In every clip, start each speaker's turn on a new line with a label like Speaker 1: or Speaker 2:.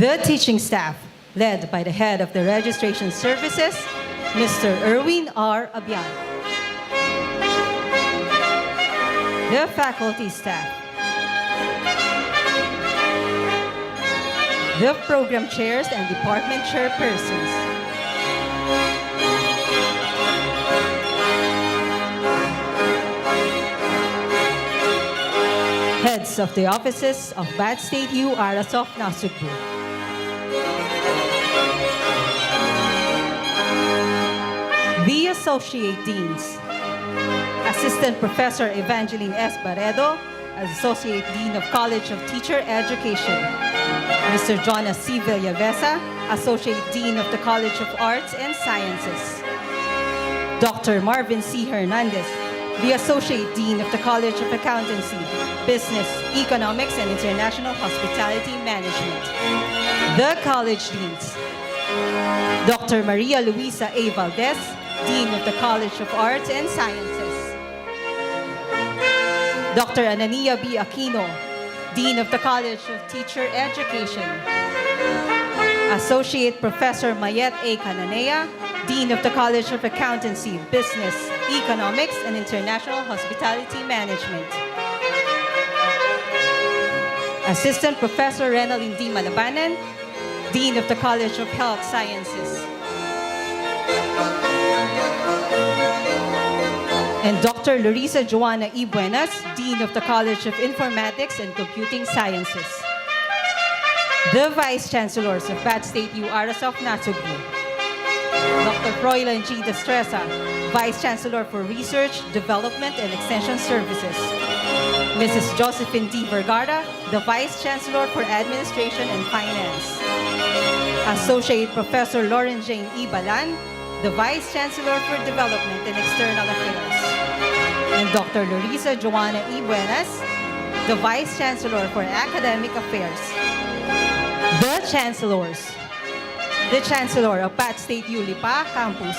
Speaker 1: The teaching staff, led by the head of the registration services, Mr. 𝗕𝘰𝗺𝗵𝗂𝗀𝗆. The faculty staff, the program chairs and department chairpersons, heads of the offices of 𝗘𝘅𝗲𝗵𝗂𝗆𝗄𝗏. The Associate Deans, Assistant Professor Evangeline S. Barredo, Associate Dean of College of Teacher Education, Mr. 𝗕𝘅𝗲𝗵𝗂𝗆𝗍, Associate Dean of the College of Arts and Sciences, Dr. Marvin C. Hernandez, the Associate Dean of the College of Accountancy, Business, Economics, and International Hospitality Management. The College Deans, Dr. Maria Luisa A. Valdez, Dean of the College of Arts and Sciences, Dr. Anania B. Aquino, Dean of the College of Teacher Education, Associate Professor Mayet A. Cananea, Dean of the College of Accountancy, Business, Economics, and International Hospitality Management, Assistant Professor Renalyn D. Malabanan, Dean of the College of Health Sciences, and Dr. Larissa Joanna E. Buenas, Dean of the College of Informatics and Computing Sciences. The Vice Chancellors of 𝗏𝗏𝑇𝑢-ARASOF-NASUGBU, Dr. Froilan G. Destresa, Vice Chancellor for Research, Development, and Extension Services, Mrs. Josephine D. Vergara, the Vice Chancellor for Administration and Finance, Associate Professor Lauren Jane E. Balan, the Vice Chancellor for Development and External Affairs, and Dr. Larissa Joanna E. Buenas, the Vice Chancellor for Academic Affairs. The Chancellors, the Chancellor of Pat State U Lipa Campus,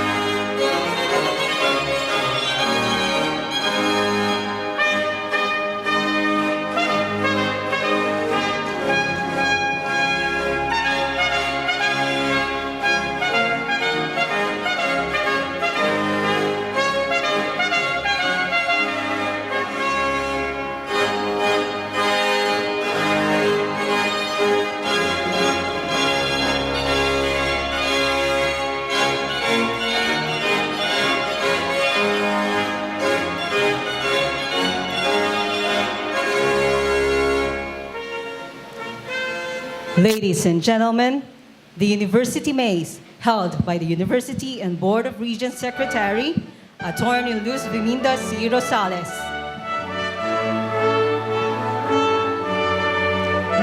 Speaker 1: Ladies and gentlemen, the University Maze, held by the University and Board of Regents Secretary, Attorney Luz Viminda C. Rosales.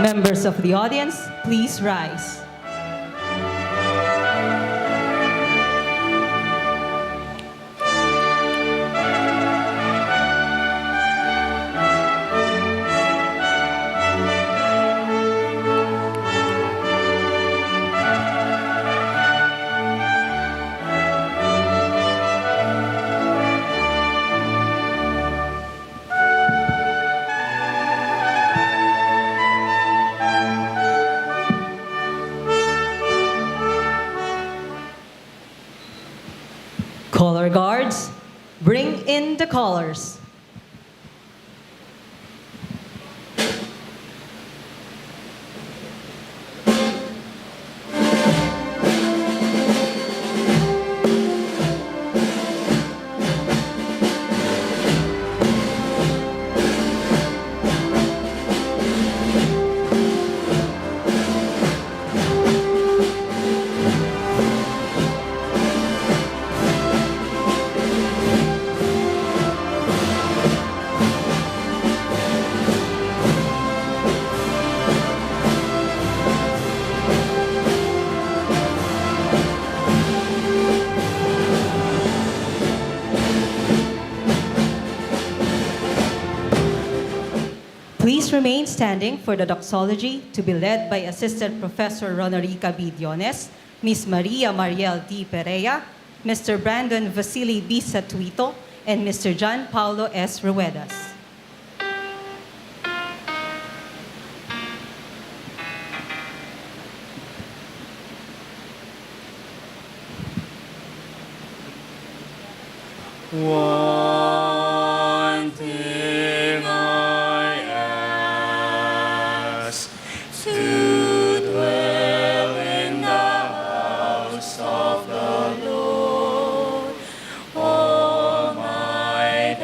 Speaker 1: Members of the audience, please rise. Color guards, bring in the colors. Please remain standing for the doxology to be led by Assistant Professor 𝗕𝘅𝗲𝗿𝗍𝗂𝗍, Ms. Maria Mariel D. Perea, Mr. Brandon Vasily B. Satuito, and Mr. John Paulo S. Ruedas.
Speaker 2: One thing I ask, to dwell in the house of the Lord all my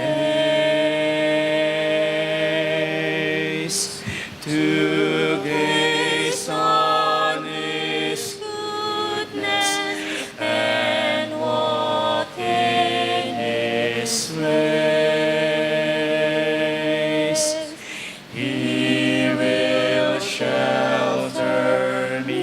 Speaker 2: days, to gaze on His goodness and walk in His ways. He will shelter me.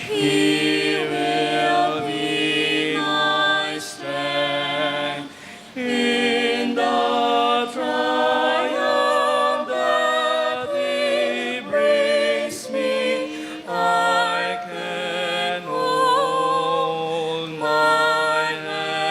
Speaker 2: He will be my strength in the triumph that He brings me. I can hold my hand.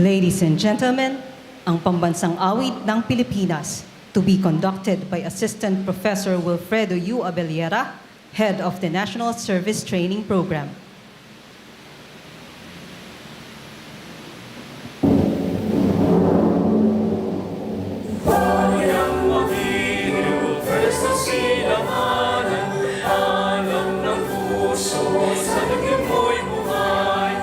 Speaker 1: Ladies and gentlemen, ang Pambansang Awit ng Pilipinas, to be conducted by Assistant Professor 𝗚𝗂𝗍𝗂𝗍𝗂, Head of the National Service Training Program.
Speaker 2: Bayang magiliw, first na silamanan, alam ng puso, sa lagim mo'y buhay.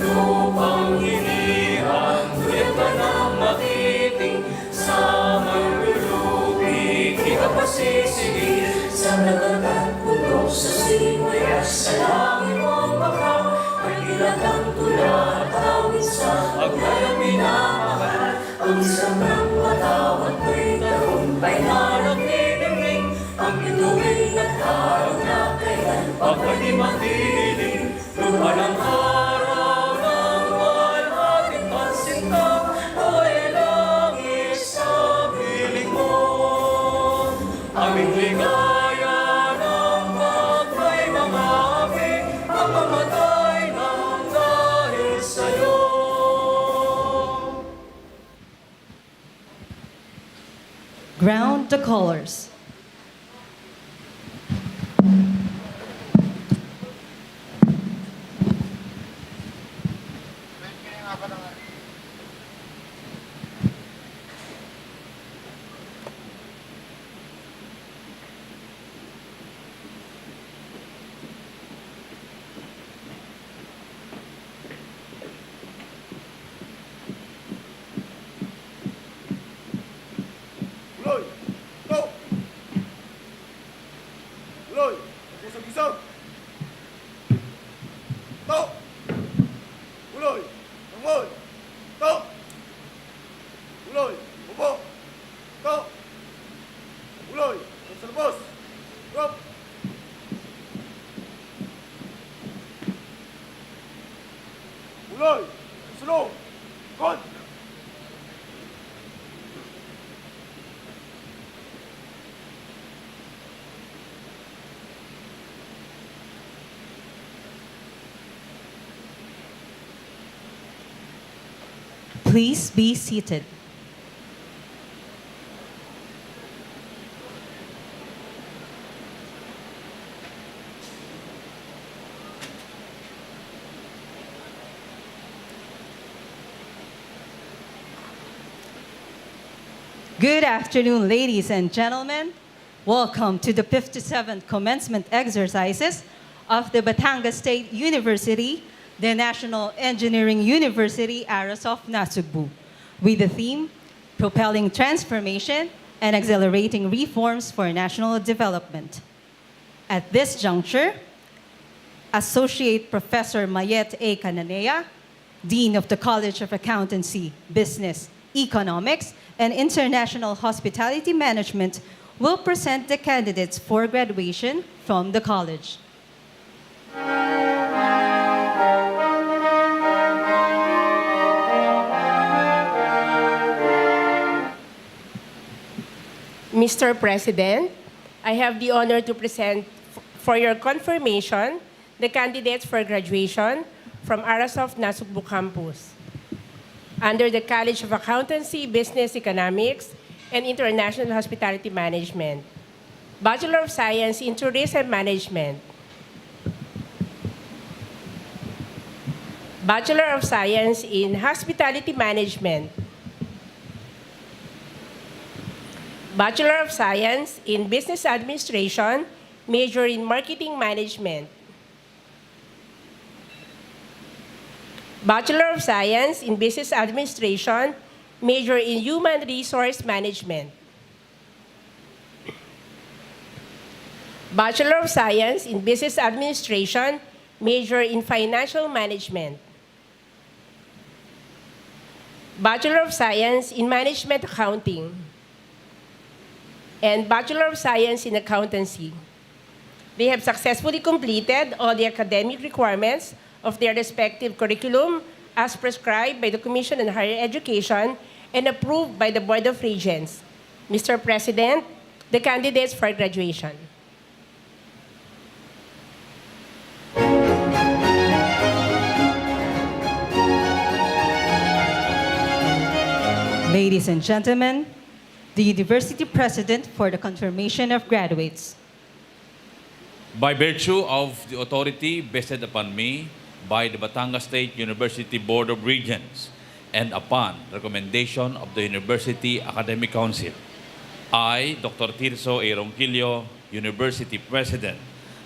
Speaker 2: Lupang hinihan, tulad ka ng makiting, sa manlulubi, kita pasisigil. Sa nagagat puno, sa simoy at sa langit mong baka, may ilatang tula at awit sa aglalang minamahal. Ang sarang matawat mo'y tarumpay na nagnidiring, ang bituin at harap na kailan pagpati magdidiling. Lupa ng araw ng malhating pansinta, ay langit sa piling mo. Aming ligaya ng magkay mga api, ang mamatay ng dahil sa'yo.
Speaker 1: Ground the colors.
Speaker 3: Uloy! To! Uloy! Isag-isag! To! Uloy! Tangoy! To! Uloy! Upo! To! Uloy! Sa labas! Drop! Uloy! Sulong! Kon!
Speaker 1: Please be seated. Good afternoon, ladies and gentlemen. Welcome to the 57th Commencement exercises of the Batangas State University, the National Engineering University 𝗓𝗃 with the theme, Propelling Transformation and Accelerating Reforms for National Development. At this juncture, Associate Professor 𝗓𝗃𝗺𝗃𝗺𝗏, Dean of the College of Accountancy, Business, Economics, and International Hospitality Management will present the candidates for graduation from the college.
Speaker 4: Mr. President, I have the honor to present for your confirmation the candidates for graduation from 𝗓𝗃𝗏𝗏 campus under the College of Accountancy, Business, Economics, and International Hospitality Management. Bachelor of Science in Tourism Management. Bachelor of Science in Hospitality Management. Bachelor of Science in Business Administration, major in Marketing Management. Bachelor of Science in Business Administration, major in Human Resource Management. Bachelor of Science in Business Administration, major in Financial Management. Bachelor of Science in Management Accounting. And Bachelor of Science in Accountancy. They have successfully completed all the academic requirements of their respective curriculum as prescribed by the Commission on Higher Education and approved by the Board of Regents. Mr. President, the candidates for graduation.
Speaker 1: Ladies and gentlemen, the University President for the confirmation of graduates.
Speaker 5: By virtue of the authority vested upon me by the Batangas State University Board of Regents and upon recommendation of the University Academic Council, I, Dr. 𝗘𝘅𝗲𝗿𝗀, University President,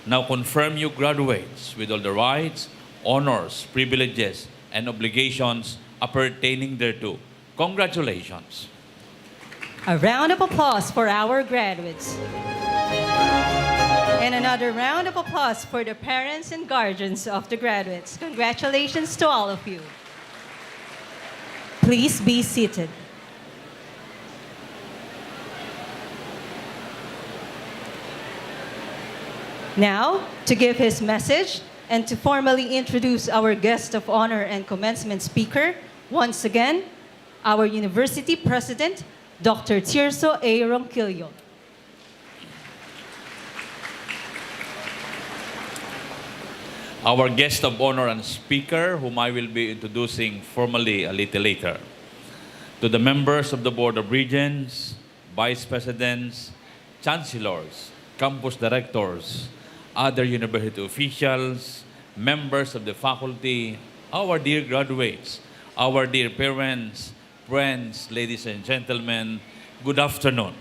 Speaker 5: now confirm you graduates with all the rights, honors, privileges, and obligations appertaining thereto. Congratulations.
Speaker 1: A round of applause for our graduates. And another round of applause for the parents and guardians of the graduates. Congratulations to all of you. Please be seated. Now, to give his message and to formally introduce our guest of honor and commencement speaker, once again, our University President, Dr. 𝗘𝘅𝗲𝗿𝗀.
Speaker 5: Our guest of honor and speaker, whom I will be introducing formally a little later. To the members of the Board of Regents, Vice Presidents, Chancellors, Campus Directors, other university officials, members of the faculty, our dear graduates, our dear parents, friends, ladies and gentlemen, good afternoon.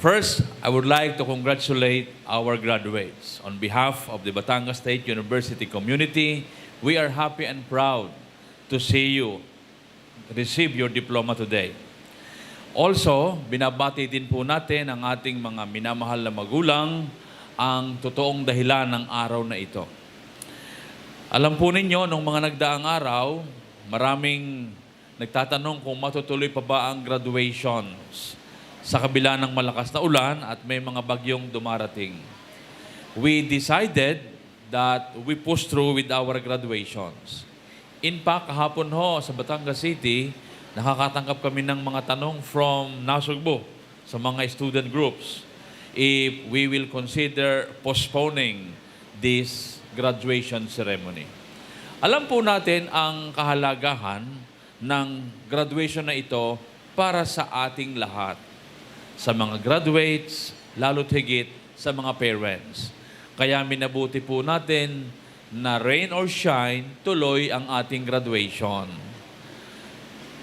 Speaker 5: First, I would like to congratulate our graduates. On behalf of the Batangas State University community, we are happy and proud to see you receive your diploma today. Also, binabati din po natin ang ating mga minamahal na magulang, ang totoong dahilan ng araw na ito. Alam po ninyo, nung mga nagdaang araw, maraming nagtatanong kung matutuloy pa ba ang graduations sa kabila ng malakas na ulan at may mga bagyong dumarating. We decided that we push through with our graduations. In fact, kahapon ho sa Batangas City, nakakatanggap kami ng mga tanong from Nasugbu sa mga student groups if we will consider postponing this graduation ceremony. Alam po natin ang kahalagahan ng graduation na ito para sa ating lahat. Sa mga graduates, lalo't higit sa mga parents. Kaya minabuti po natin na rain or shine, tuloy ang ating graduation.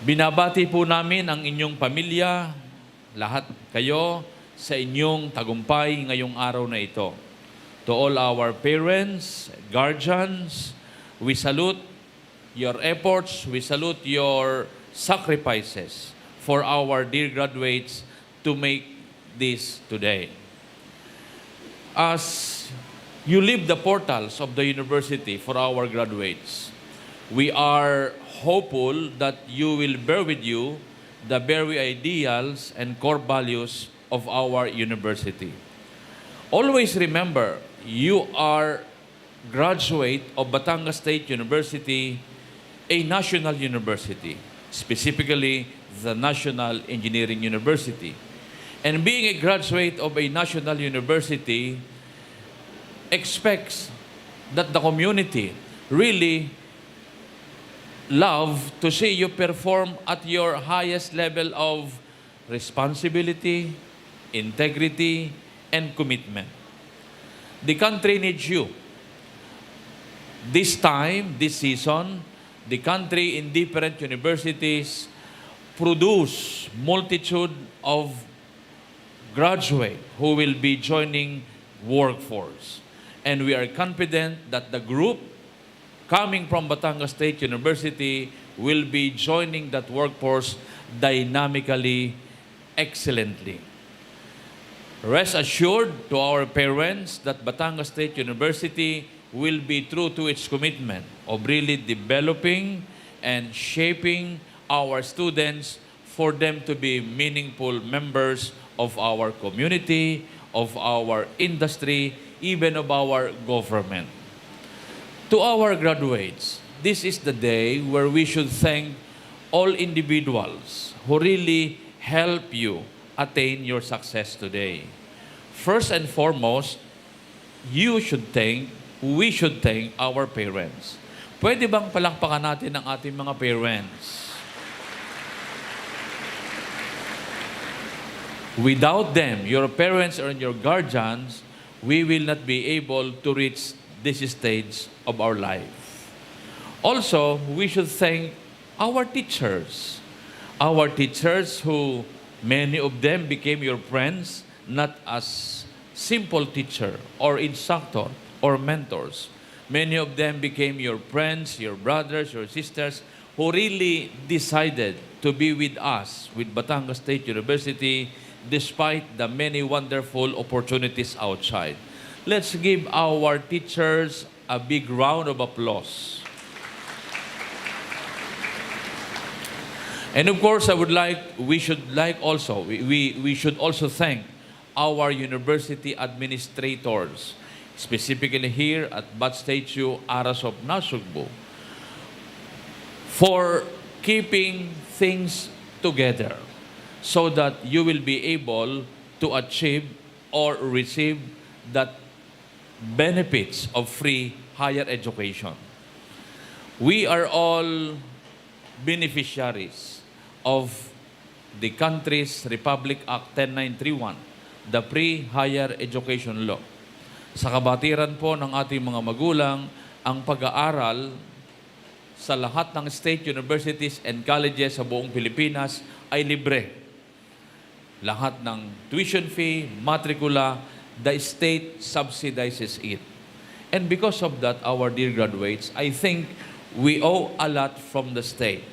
Speaker 5: Binabati po namin ang inyong pamilya, lahat kayo, sa inyong tagumpay ngayong araw na ito. To all our parents, guardians, we salute your efforts, we salute your sacrifices for our dear graduates to make this today. As you leave the portals of the university for our graduates, we are hopeful that you will bear with you the very ideals and core values of our university. Always remember, you are graduate of Batangas State University, a national university, specifically the National Engineering University. And being a graduate of a national university expects that the community really love to see you perform at your highest level of responsibility, integrity, and commitment. The country needs you. This time, this season, the country in different universities produce multitude of graduates who will be joining workforce. And we are confident that the group coming from Batangas State University will be joining that workforce dynamically, excellently. Rest assured to our parents that Batangas State University will be true to its commitment of really developing and shaping our students for them to be meaningful members of our community, of our industry, even of our government. To our graduates, this is the day where we should thank all individuals who really help you attain your success today. First and foremost, we should thank our parents. Pwede bang palakpakan natin ang ating mga parents? Without them, your parents or your guardians, we will not be able to reach this stage of our life. Also, we should thank our teachers. Our teachers who, many of them became your friends, not as simple teacher or instructor or mentors. Many of them became your friends, your brothers, your sisters, who really decided to be with us, with Batangas State University, despite the many wonderful opportunities outside. Let's give our teachers a big round of applause. And of course, we should also thank our university administrators, specifically here at Bat Statue Aras of Nasugbu, for keeping things together so that you will be able to achieve or receive that benefits of free higher education. We are all beneficiaries of the country's Republic Act 10931, the Pre-Higher Education Law. Sa kabatiran po ng ating mga magulang, ang pag-aaral sa lahat ng state universities and colleges sa buong Pilipinas ay libre. Lahat ng tuition fee, matrikula, the state subsidizes it. And because of that, our dear graduates, I think we owe a lot from the state.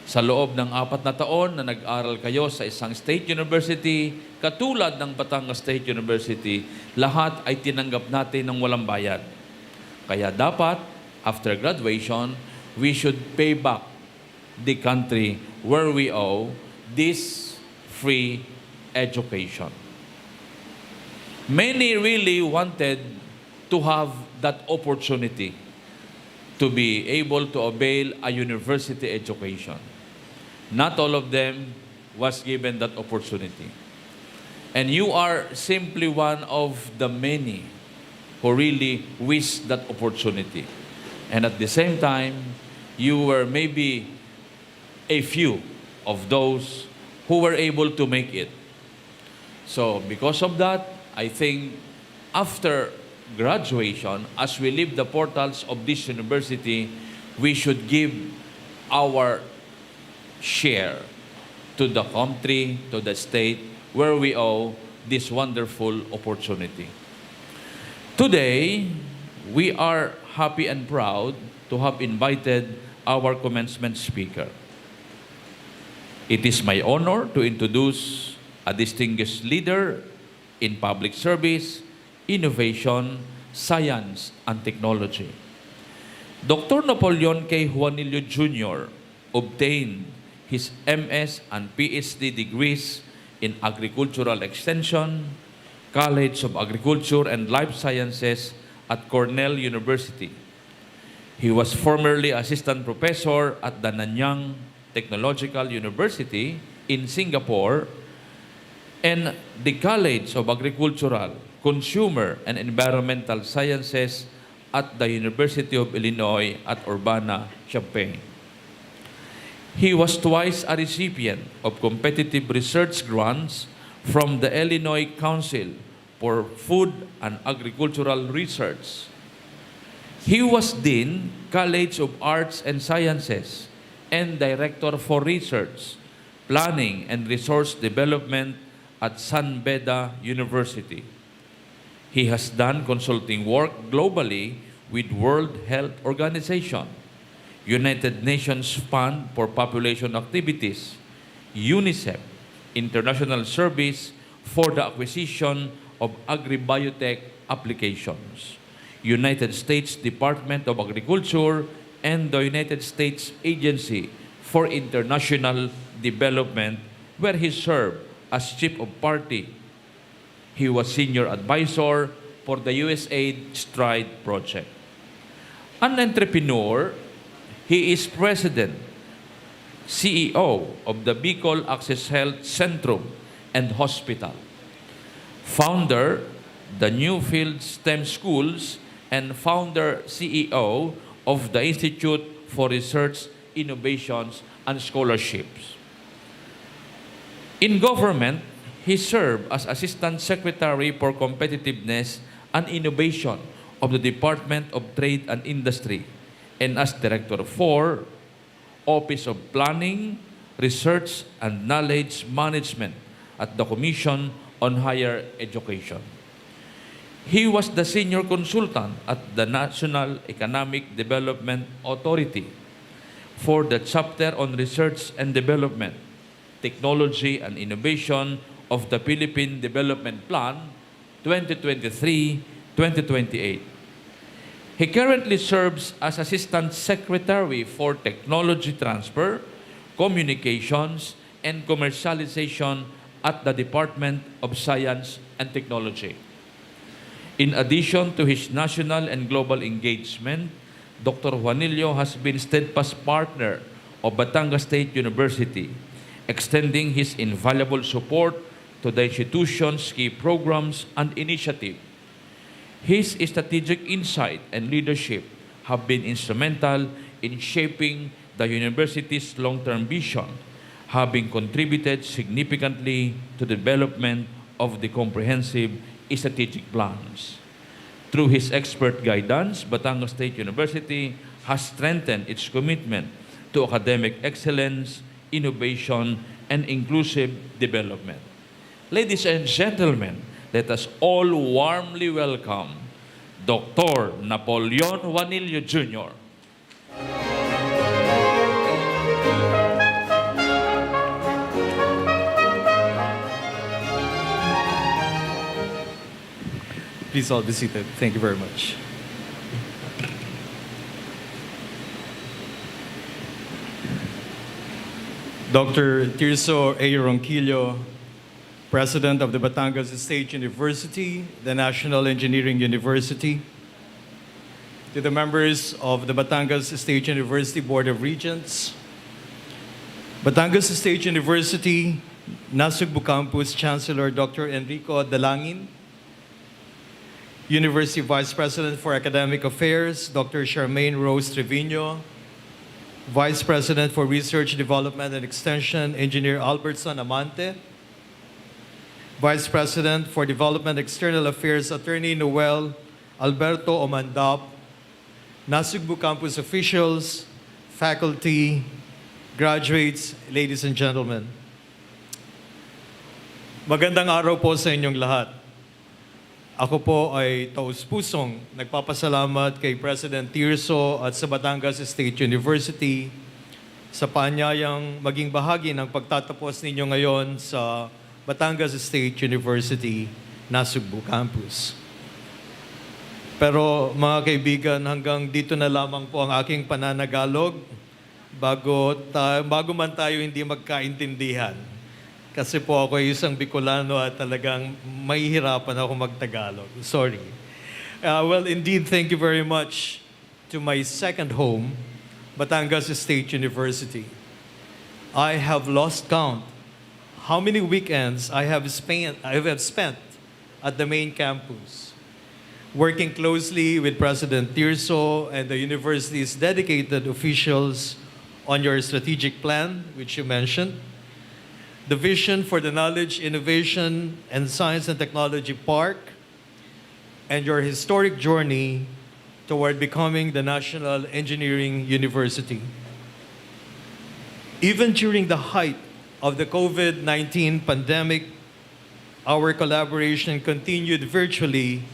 Speaker 5: Sa loob ng 4 na taon na nag-aral kayo sa isang state university, katulad ng Batangas State University, lahat ay tinanggap natin ng walang bayad. Kaya dapat, after graduation, we should pay back the country where we owe this free education. Many really wanted to have that opportunity to be able to avail a university education. Not all of them was given that opportunity. And you are simply one of the many who really wish that opportunity. And at the same time, you were maybe a few of those who were able to make it. So because of that, I think after graduation, as we leave the portals of this university, we should give our share to the country, to the state, where we owe this wonderful opportunity. Today, we are happy and proud to have invited our commencement speaker. It is my honor to introduce a distinguished leader in public service, innovation, science, and technology. Dr. Napoleon K. Juanillo Jr. obtained his MS and PhD degrees in Agricultural Extension, College of Agriculture and Life Sciences at Cornell University. He was formerly assistant professor at the Nanyang Technological University in Singapore and the College of Agricultural, Consumer and Environmental Sciences at the University of Illinois at Urbana-Champaign. He was twice a recipient of competitive research grants from the Illinois Council for Food and Agricultural Research. He was Dean, College of Arts and Sciences, and Director for Research, Planning and Resource Development at San Beda University. He has done consulting work globally with World Health Organization, United Nations Fund for Population Activities, UNICEF, International Service for the Acquisition of Agri-Biotech Applications, United States Department of Agriculture, and the United States Agency for International Development, where he served as Chief of Party. He was Senior Advisor for the USAID STRIDE project. An entrepreneur, he is President, CEO of the Bicol Access Health Centrum and Hospital, founder the Newfield STEM Schools, and founder CEO of the Institute for Research, Innovations, and Scholarships. In government, He served as Assistant Secretary for Competitiveness and Innovation of the Department of Trade and Industry and as Director for Office of Planning, Research, and Knowledge Management at the Commission on Higher Education. He was the senior consultant at the National Economic Development Authority for the chapter on Research and Development, Technology and Innovation of the Philippine Development Plan 2023-2028. He currently serves as Assistant Secretary for Technology Transfer, Communications, and Commercialization at the Department of Science and Technology. In addition to his national and global engagement, Dr. Juanillo has been steadfast partner of Batangas State University, extending his invaluable support to the institution's key programs and initiatives. His strategic insight and leadership have been instrumental in shaping the university's long-term vision, having contributed significantly to the development of the comprehensive strategic plans. Through his expert guidance, Batangas State University has strengthened its commitment to academic excellence, innovation, and inclusive development. Ladies and gentlemen, let us all warmly welcome Dr. Napoleon Juanillo Jr.
Speaker 6: Please all be seated. Thank you very much. Dr. 𝗘𝘅𝗲𝗿𝗀, President of the Batangas State University, the National Engineering University, to the members of the Batangas State University Board of Regents, Batangas State University, 𝗕𝘓𝗄 Campus Chancellor Dr. 𝗕𝘅𝗲𝗿𝗀𝗍𝗍, University Vice President for Academic Affairs, Dr. 𝗕𝘁𝗻𝗄, Vice President for Research, Development, and Extension, Engineer Albertson Amante, Vice President for Development External Affairs, Attorney Noel Alberto Omandap, 𝗕𝘓𝗄 Campus officials, faculty, graduates, ladies and gentlemen. Magandang araw po sa inyong lahat. Ako po ay taus-pusong nagpapasalamat kay President Tirso at sa Batangas State University sa paanyayang maging bahagi ng pagtatapos ninyo ngayon sa Batangas State University, 𝗕𝘓𝗄 Campus. Pero mga kaibigan, hanggang dito na lamang po ang aking pananagalog bago man tayo hindi magkaintindihan. Kasi po ako ay isang Bicolano at talagang mahihirapan ako magtagalog. Sorry. Well, indeed, thank you very much to my second home, Batangas State University. I have lost count how many weekends I have spent at the main campus, working closely with President Tirso and the university's dedicated officials on your strategic plan, which you mentioned, the vision for the Knowledge, Innovation, and Science and Technology Park, and your historic journey toward becoming the National Engineering University. Even during the height of the COVID-19 pandemic, our collaboration continued virtually,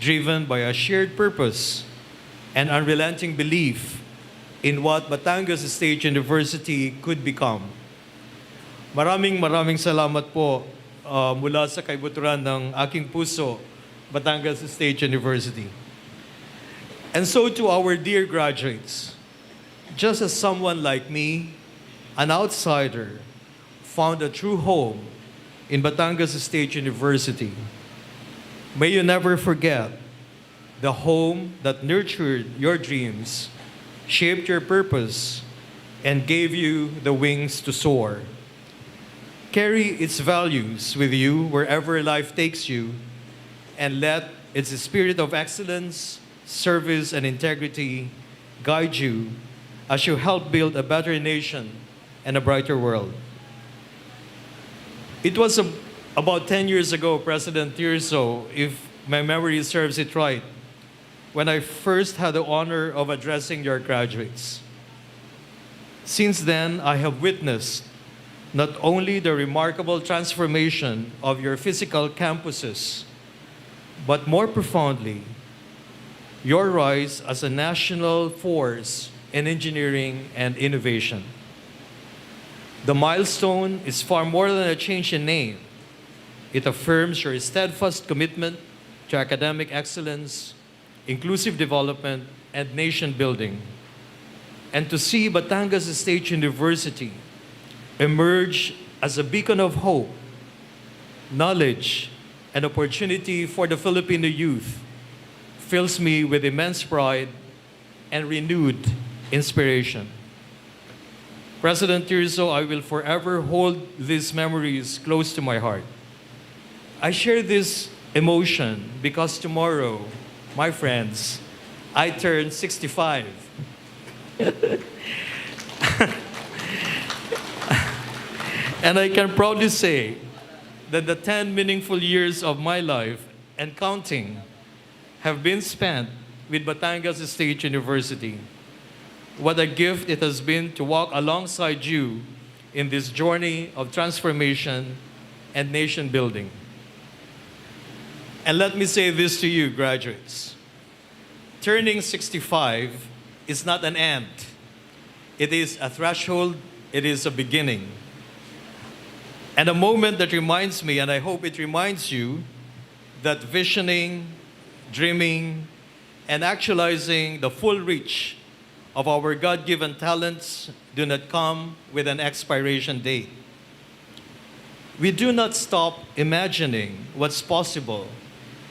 Speaker 6: driven by a shared purpose and unrelenting belief in what Batangas State University could become. Maraming salamat po mula sa kaibuturan ng aking puso, Batangas State University. And so to our dear graduates, just as someone like me, an outsider, found a true home in Batangas State University, may you never forget the home that nurtured your dreams, shaped your purpose, and gave you the wings to soar. Carry its values with you wherever life takes you, and let its spirit of excellence, service, and integrity guide you as you help build a better nation and a brighter world. It was a About 10 years ago, President 𝗘𝘅𝗻𝗄, if my memory serves it right, when I first had the honor of addressing your graduates. Since then, I have witnessed not only the remarkable transformation of your physical campuses, but more profoundly, your rise as a national force in engineering and innovation. The milestone is far more than a change in name. It affirms your steadfast commitment to academic excellence, inclusive development, and nation building. And to see Batangas State University emerge as a beacon of hope, knowledge, and opportunity for the Filipino youth fills me with immense pride and renewed inspiration. President 𝗘𝘅𝗻𝗄, I will forever hold these memories close to my heart. I share this emotion because tomorrow, my friends, I turn 65. And I can proudly say that the 10 meaningful years of my life and counting have been spent with Batangas State University. What a gift it has been to walk alongside you in this journey of transformation and nation building. And let me say this to you, graduates. Turning 65 is not an end. It is a threshold, it is a beginning. And a moment that reminds me, and I hope it reminds you, that visioning, dreaming, and actualizing the full reach of our God-given talents do not come with an expiration date. We do not stop imagining what's possible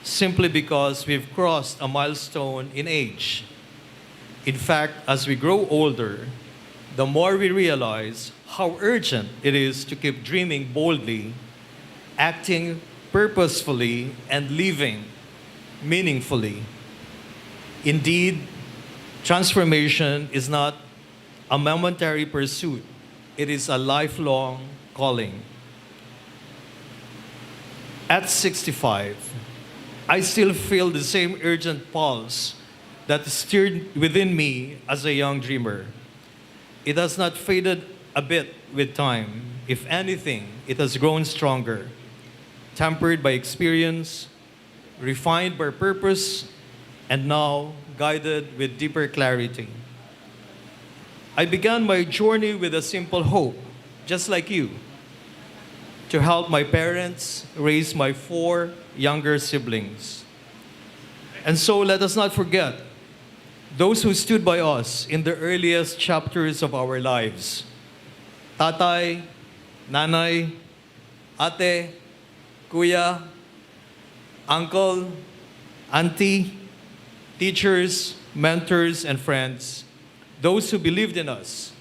Speaker 6: simply because we've crossed a milestone in age. In fact, as we grow older, the more we realize how urgent it is to keep dreaming boldly, acting purposefully, and living meaningfully. Indeed, transformation is not a momentary pursuit. It is a lifelong calling. At 65, I still feel the same urgent pulse that stirred within me as a young dreamer. It has not faded a bit with time. If anything, it has grown stronger, tempered by experience, refined by purpose, and now guided with deeper clarity. I began my journey with a simple hope, just like you, to help my parents raise my 4 younger siblings. And so let us not forget those who stood by us in the earliest chapters of our lives. Tatay, nanay, ate, kuya, uncle, auntie, teachers, mentors, and friends, those who believed in us,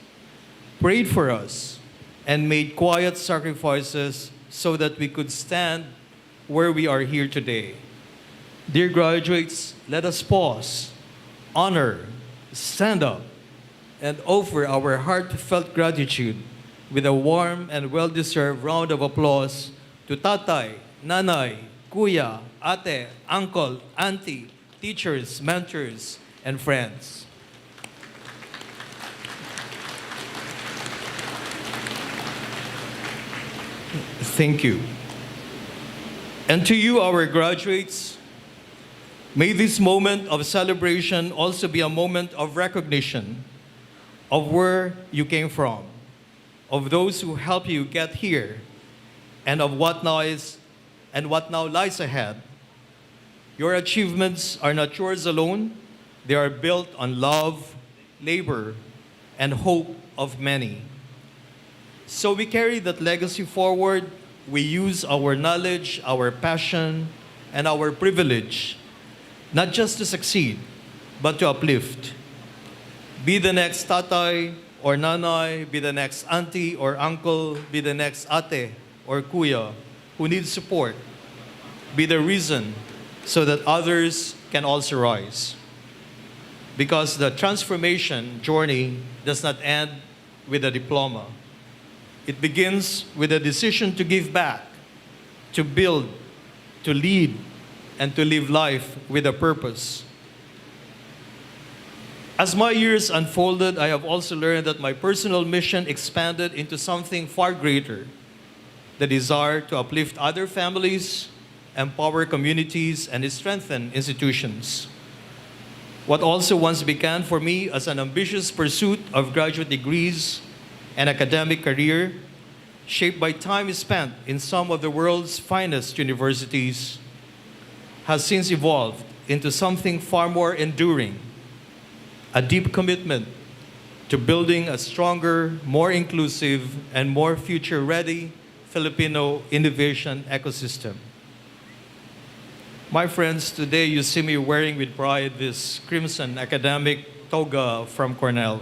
Speaker 6: prayed for us, and made quiet sacrifices so that we could stand where we are here today. Dear graduates, let us pause, honor, stand up, and offer our heartfelt gratitude with a warm and well-deserved round of applause to tatay, nanay, kuya, ate, uncle, auntie, teachers, mentors, and friends. Thank you. And to you, our graduates, may this moment of celebration also be a moment of recognition of where you came from, of those who helped you get here, and of what now lies ahead. Your achievements are not yours alone. They are built on love, labor, and hope of many. So we carry that legacy forward. We use our knowledge, our passion, and our privilege, not just to succeed, but to uplift. Be the next tatay or nanay, be the next auntie or uncle, be the next ate or kuya who needs support. Be the reason so that others can also rise. Because the transformation journey does not end with a diploma. It begins with a decision to give back, to build, to lead, and to live life with a purpose. As my years unfolded, I have also learned that my personal mission expanded into something far greater, the desire to uplift other families, empower communities, and strengthen institutions. What also once began for me as an ambitious pursuit of graduate degrees and academic career, shaped by time spent in some of the world's finest universities, has since evolved into something far more enduring, a deep commitment to building a stronger, more inclusive, and more future-ready Filipino innovation ecosystem. My friends, today you see me wearing with pride this crimson academic toga from Cornell.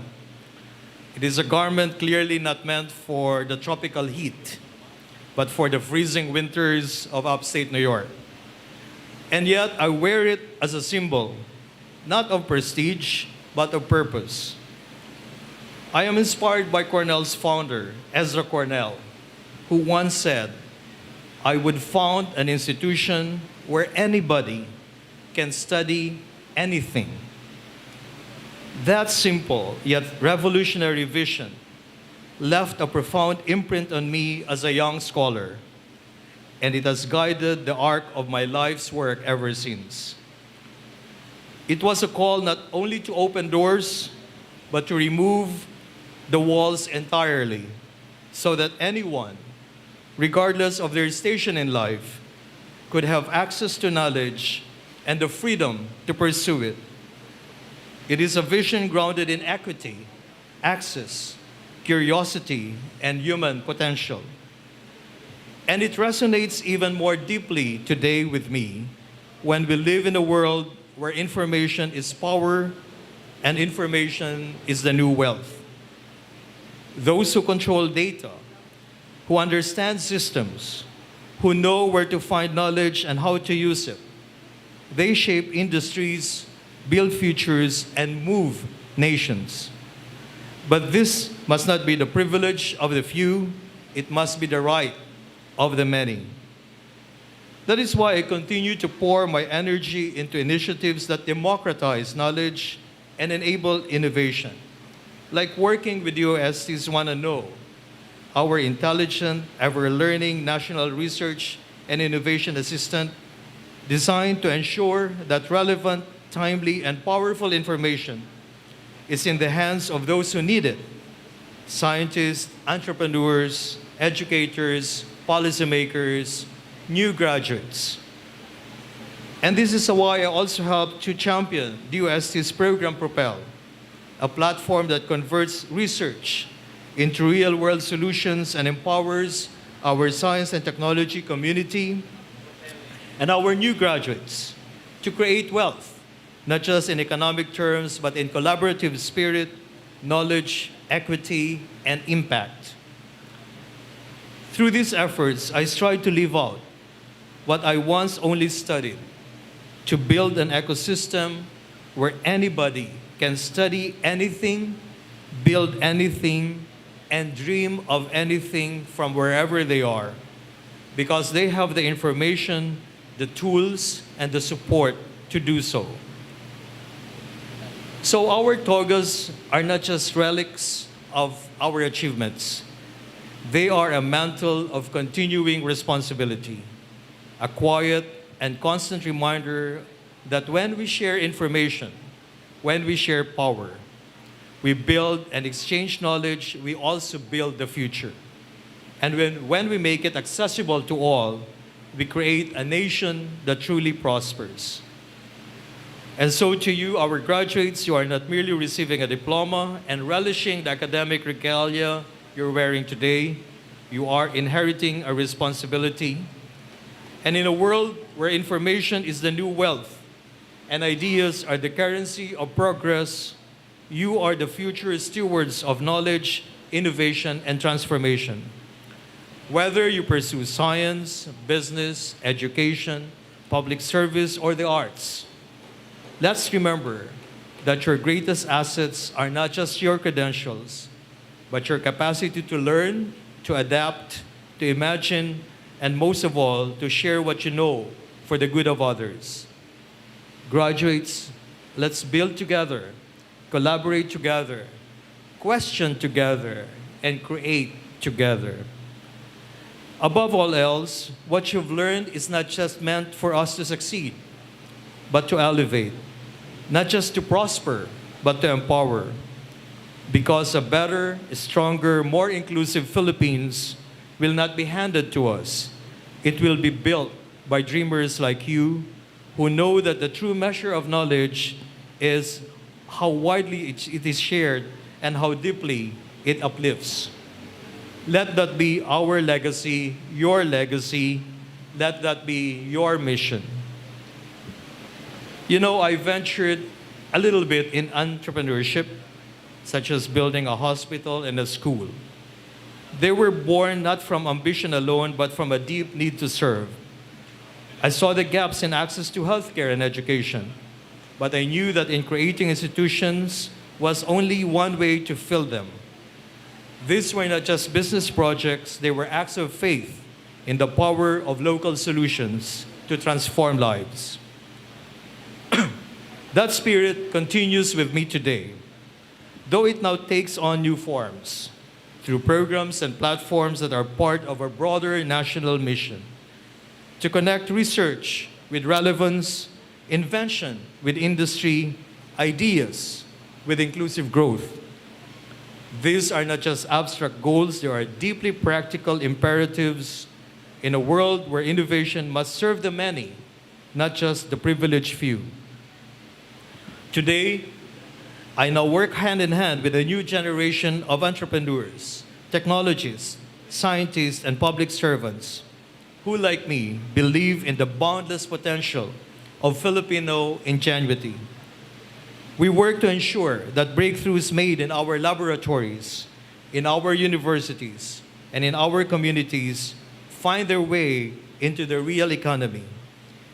Speaker 6: It is a garment clearly not meant for the tropical heat, but for the freezing winters of upstate New York. And yet I wear it as a symbol, not of prestige, but of purpose. I am inspired by Cornell's founder, Ezra Cornell, who once said, "I would found an institution where anybody can study anything." That simple yet revolutionary vision left a profound imprint on me as a young scholar, and it has guided the arc of my life's work ever since. It was a call not only to open doors, but to remove the walls entirely, so that anyone, regardless of their station in life, could have access to knowledge and the freedom to pursue it. It is a vision grounded in equity, access, curiosity, and human potential. And it resonates even more deeply today with me when we live in a world where information is power and information is the new wealth. Those who control data, who understand systems, who know where to find knowledge and how to use it, they shape industries, build futures, and move nations. But this must not be the privilege of the few, it must be the right of the many. That is why I continue to pour my energy into initiatives that democratize knowledge and enable innovation, like working with UST's Wanna Know, our intelligent, ever-learning national research and innovation assistant designed to ensure that relevant, timely, and powerful information is in the hands of those who need it: scientists, entrepreneurs, educators, policymakers, new graduates. And this is why I also help to champion DOST's program Propel, a platform that converts research into real-world solutions and empowers our science and technology community and our new graduates to create wealth, not just in economic terms, but in collaborative spirit, knowledge, equity, and impact. Through these efforts, I strive to live out what I once only studied, to build an ecosystem where anybody can study anything, build anything, and dream of anything from wherever they are, because they have the information, the tools, and the support to do so. So our togas are not just relics of our achievements. They are a mantle of continuing responsibility, a quiet and constant reminder that when we share information, when we share power, we build and exchange knowledge, we also build the future. And when we make it accessible to all, we create a nation that truly prospers. And so to you, our graduates, you are not merely receiving a diploma and relishing the academic regalia you're wearing today, you are inheriting a responsibility. And in a world where information is the new wealth and ideas are the currency of progress, you are the future stewards of knowledge, innovation, and transformation. Whether you pursue science, business, education, public service, or the arts, let's remember that your greatest assets are not just your credentials, but your capacity to learn, to adapt, to imagine, and most of all, to share what you know for the good of others. Graduates, let's build together, collaborate together, question together, and create together. Above all else, what you've learned is not just meant for us to succeed, but to elevate, not just to prosper, but to empower. Because a better, stronger, more inclusive Philippines will not be handed to us. It will be built by dreamers like you who know that the true measure of knowledge is how widely it is shared and how deeply it uplifts. Let that be our legacy, your legacy. Let that be your mission. You know, I ventured a little bit in entrepreneurship, such as building a hospital and a school. They were born not from ambition alone, but from a deep need to serve. I saw the gaps in access to healthcare and education, but I knew that in creating institutions was only one way to fill them. These were not just business projects, they were acts of faith in the power of local solutions to transform lives. That spirit continues with me today, though it now takes on new forms through programs and platforms that are part of our broader national mission to connect research with relevance, invention with industry, ideas with inclusive growth. These are not just abstract goals, they are deeply practical imperatives in a world where innovation must serve the many, not just the privileged few. Today, I now work hand in hand with a new generation of entrepreneurs, technologists, scientists, and public servants who, like me, believe in the boundless potential of Filipino ingenuity. We work to ensure that breakthroughs made in our laboratories, in our universities, and in our communities find their way into the real economy,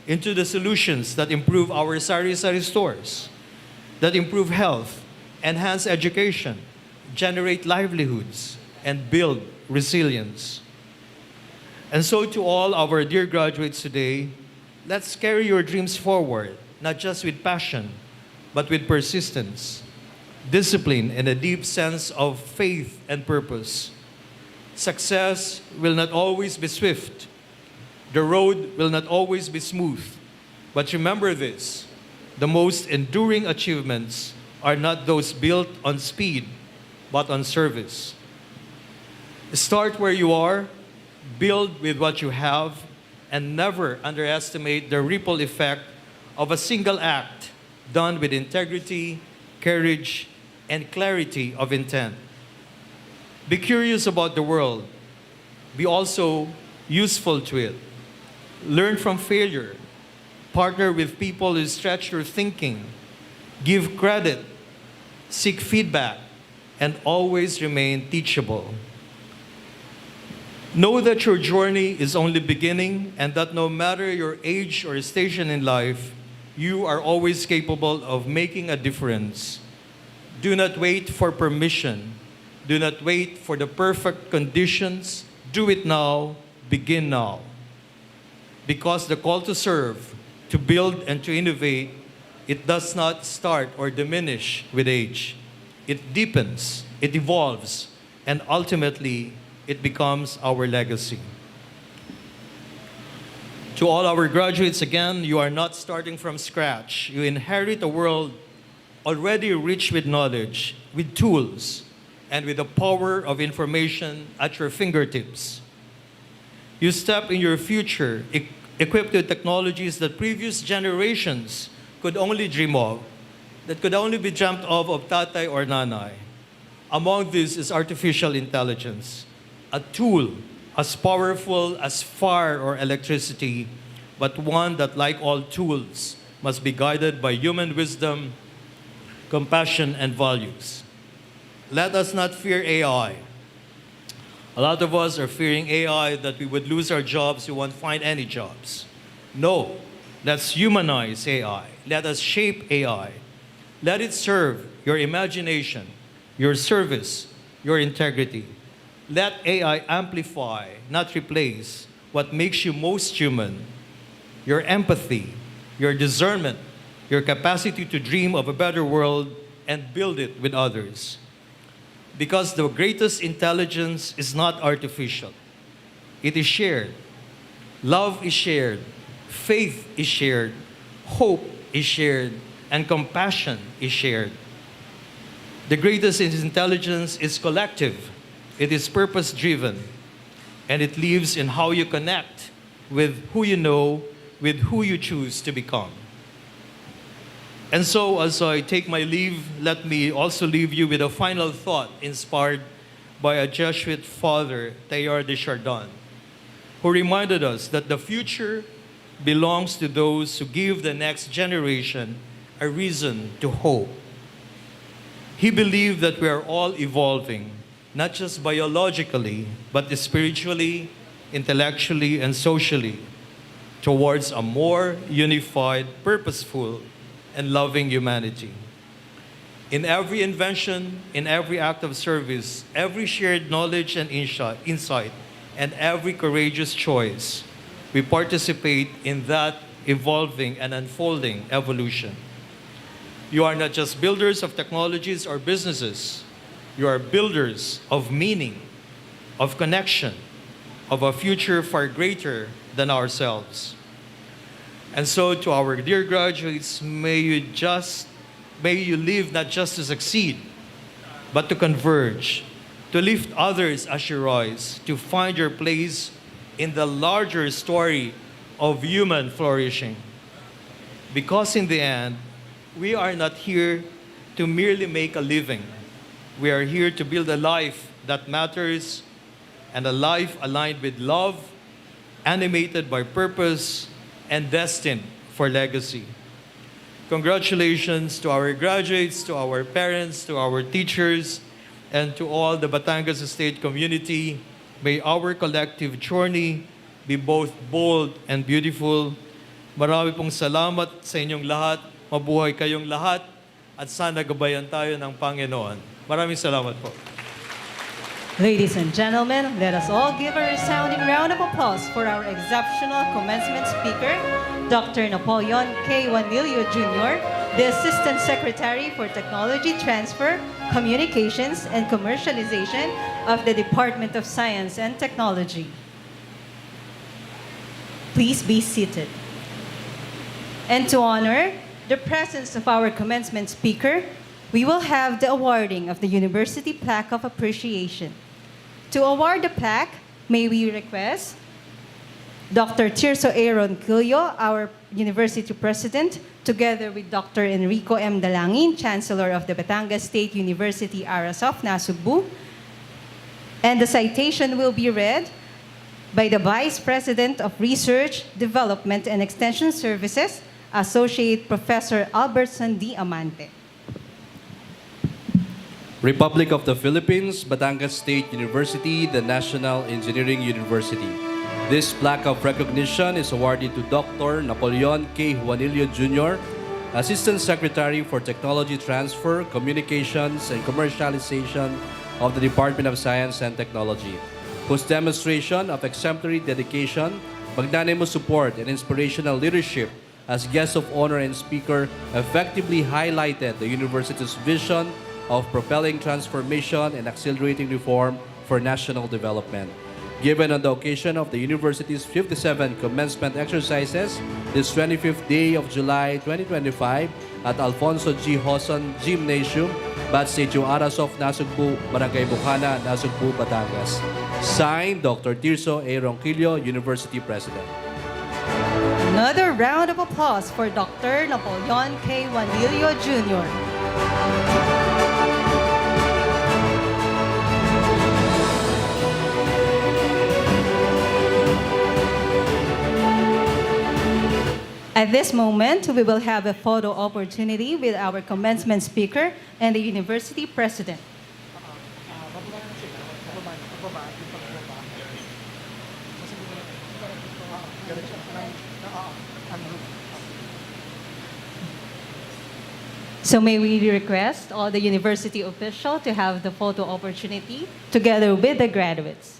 Speaker 6: into the solutions that improve our sari-sari stores, that improve health, enhance education, generate livelihoods, and build resilience. And so to all our dear graduates today, let's carry your dreams forward, not just with passion, but with persistence, discipline, and a deep sense of faith and purpose. Success will not always be swift. The road will not always be smooth. But remember this, the most enduring achievements are not those built on speed, but on service. Start where you are, build with what you have, and never underestimate the ripple effect of a single act done with integrity, courage, and clarity of intent. Be curious about the world. Be also useful to it. Learn from failure. Partner with people who stretch your thinking. Give credit. Seek feedback. And always remain teachable. Know that your journey is only beginning and that no matter your age or station in life, you are always capable of making a difference. Do not wait for permission. Do not wait for the perfect conditions. Do it now. Begin now. Because the call to serve, to build, and to innovate, it does not start or diminish with age. It deepens, it evolves, and ultimately, it becomes our legacy. To all our graduates again, you are not starting from scratch. You inherit a world already rich with knowledge, with tools, and with the power of information at your fingertips. You step in your future equipped with technologies that previous generations could only dream of, that could only be dreamt of tatay or nanay. Among these is artificial intelligence, a tool as powerful as fire or electricity, but one that, like all tools, must be guided by human wisdom, compassion, and values. Let us not fear AI. A lot of us are fearing AI, that we would lose our jobs, we won't find any jobs. No, let's humanize AI. Let us shape AI. Let it serve your imagination, your service, your integrity. Let AI amplify, not replace, what makes you most human, your empathy, your discernment, your capacity to dream of a better world and build it with others. Because the greatest intelligence is not artificial. It is shared. Love is shared. Faith is shared. Hope is shared. And compassion is shared. The greatest intelligence is collective. It is purpose-driven. And it lives in how you connect with who you know, with who you choose to become. And so, as I take my leave, let me also leave you with a final thought inspired by a Jesuit father, 𝗘𝘅𝗲𝗿, who reminded us that the future belongs to those who give the next generation a reason to hope. He believed that we are all evolving, not just biologically, but spiritually, intellectually, and socially, towards a more unified, purposeful, and loving humanity. In every invention, in every act of service, every shared knowledge and insight, and every courageous choice, we participate in that evolving and unfolding evolution. You are not just builders of technologies or businesses. You are builders of meaning, of connection, of a future far greater than ourselves. And so to our dear graduates, may you live not just to succeed, but to converge, to lift others as you rise, to find your place in the larger story of human flourishing. Because in the end, we are not here to merely make a living. We are here to build a life that matters and a life aligned with love, animated by purpose, and destined for legacy. Congratulations to our graduates, to our parents, to our teachers, and to all the Batangas State community. May our collective journey be both bold and beautiful. Marami pong salamat sa inyong lahat. Mabuhay kayong lahat at sana gabayan tayo ng Panginoon. Maraming salamat po.
Speaker 1: Ladies and gentlemen, let us all give a resounding round of applause for our exceptional commencement speaker, Dr. 𝗘𝘅𝗲𝗿𝗰𝗆𝗺 Jr., the Assistant Secretary for Technology Transfer, Communications, and Commercialization of the Department of Science and Technology. Please be seated. And to honor the presence of our commencement speaker, we will have the awarding of the University Plaque of Appreciation. To award the plaque, may we request Dr. 𝗘𝘅𝗲𝗿𝗰𝗆𝗺, our University President, together with Dr. 𝗕Enrico M. Chancellor of the Batangas State University, 𝗓𝗓𝗏, and the citation will be read by the Vice President of Research, Development, and Extension Services, Associate Professor Albertson D. Amante.
Speaker 7: Republic of the Philippines, Batangas State University, the National Engineering University. This plaque of recognition is awarded to Dr. 𝗷𝗫𝗄𝗎 Jr., Assistant Secretary for Technology Transfer, Communications, and Commercialization of the Department of Science and Technology, whose demonstration of exemplary dedication, magnanimous support, and inspirational leadership as guest of honor and speaker effectively highlighted the university's vision of propelling transformation and accelerating reform for national development. Given on the occasion of the university's 57th Commencement exercises, this 25th day of July 2025 at Alfonso G. Hoson Gymnasium, 𝗏𝗏 𝗏𝗏𝗏𝗏 Barangay Bukana, Nasugbu, Batangas. Signed, Dr. 𝗘𝘅𝗲𝗍𝗍𝗍𝗍, University President.
Speaker 1: Another round of applause for Dr. 𝗷𝗫𝗄𝗎𝗆𝗍𝗍 Jr. At this moment, we will have a photo opportunity with our commencement speaker and the university president. So may we request all the university officials to have the photo opportunity together with the graduates.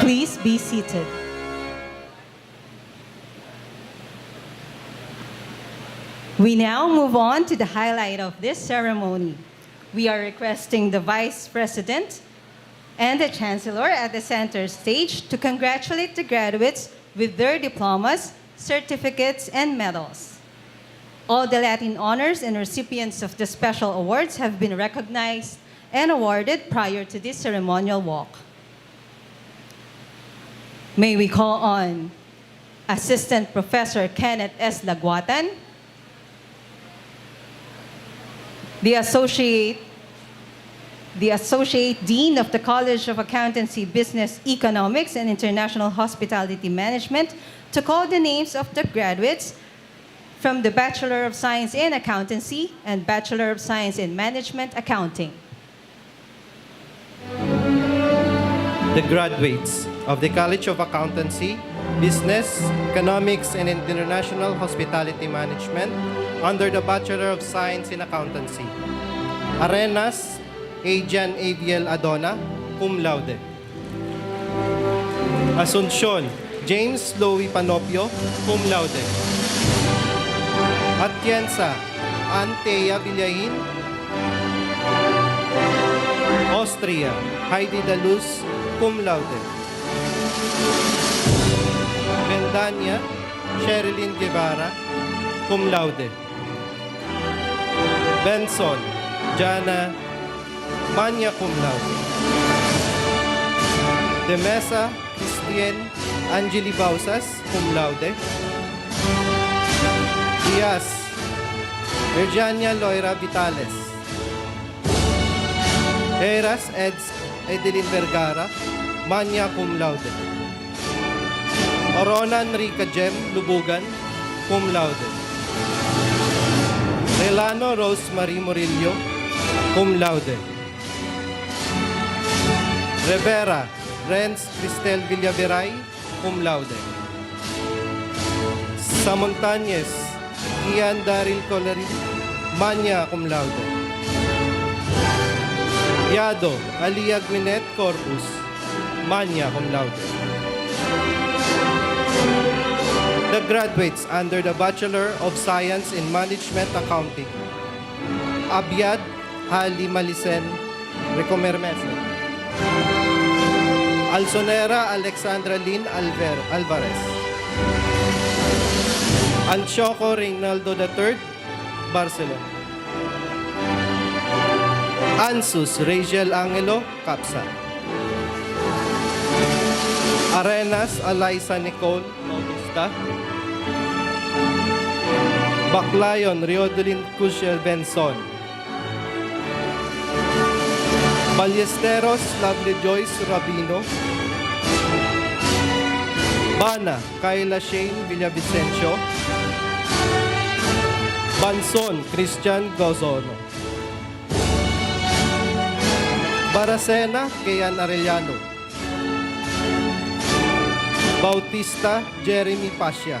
Speaker 1: Please be seated. We now move on to the highlight of this ceremony. We are requesting the Vice President and the Chancellor at the center stage to congratulate the graduates with their diplomas, certificates, and medals. All the Latin honors and recipients of the special awards have been recognized and awarded prior to this ceremonial walk. May we call on Assistant Professor Kenneth S. Laguatan, the Associate Dean of the College of Accountancy, Business, Economics, and International Hospitality Management to call the names of the graduates from the Bachelor of Science in Accountancy and Bachelor of Science in Management Accounting.
Speaker 8: The graduates of the College of Accountancy, Business, Economics, and International Hospitality Management under the Bachelor of Science in Accountancy. Arenas 𝗕𝘅𝗲𝗵𝗃𝗀𝗃𝗀𝗃, cum laude. Asuncion James Louis Panopio, cum laude. Atienza 𝗘𝘅𝗲𝗵𝗂𝗍𝗂, Austria Heidi de Luz, cum laude. Bendania Sherilyn Guevara, cum laude. Benson Jana, magna cum laude. De Mesa Christian Angeli Bausas, cum laude. Diaz Virginia Loira Vitales. Eras Edelyn Vergara, magna cum laude. Orona Enrica Jem Lubugan, cum laude. Relano Rosemary Murillo, cum laude. Rivera Renz Cristel Villaveray, cum laude. Samontañez Ian Daryl Colary, magna cum laude. Yado Aliag Minet Corpus, magna cum laude. The graduates under the Bachelor of Science in Management Accounting. Abiad Hali Malisen Recomermesa. Alzonera Alexandra Lynn Alvarez. Anchoco Reynaldo III, Barcelona. Ansus Rachel Angelo, Capsa. Arenas Alaysa Nicole Bautista. Baclayon Riodolin Cushiel Benson. Ballesteros Lovely Joyce Rabino. Bana Kayla Shane Villavicencio. Banson Christian Gozono. Baracena Keyan Arellano. Bautista Jeremy Pasha.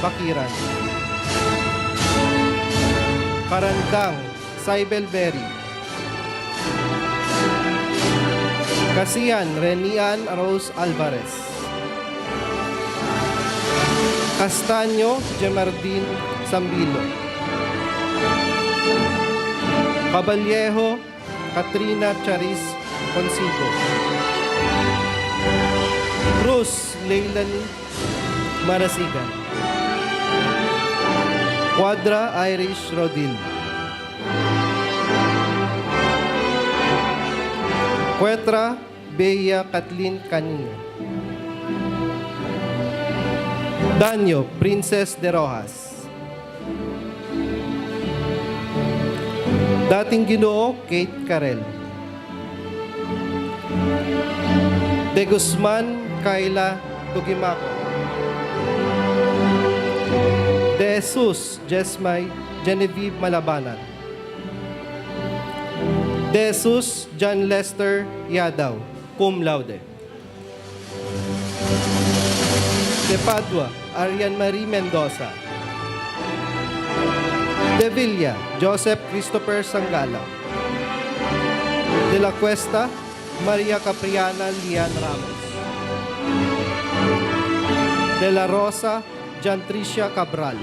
Speaker 8: 𝗘𝘅𝗲𝗿𝗰𝗶𝘀𝗀𝗏. Karandang, 𝗖𝗵𝗿𝗏𝗍𝗂. Kasihan, Renian Rose Alvarez. Castaño, Gemardin Sambilo. Caballejo, Katrina Charis Consigo. Cruz, Leilani Marasigan. Quadra, Irish Rodil. Quetra, Bea Kathleen Canilla. Danyo, Princess de Rojas. Dating Ginoo, 𝗘𝘅𝗃𝗃𝗏𝗏. De Guzman, 𝗘𝘅𝗃𝗃𝗏𝗏𝗀. De Jesus, 𝗕𝘅𝗫𝗍𝗫 Malabanan. De Jesus, John Lester Yadaw, cum laude. De Padua, Arian Marie Mendoza. De Villa, Joseph Christopher Sangala. De la Cuesta, Maria Capriana Lian Ramos. De la Rosa, Jantricia Cabral.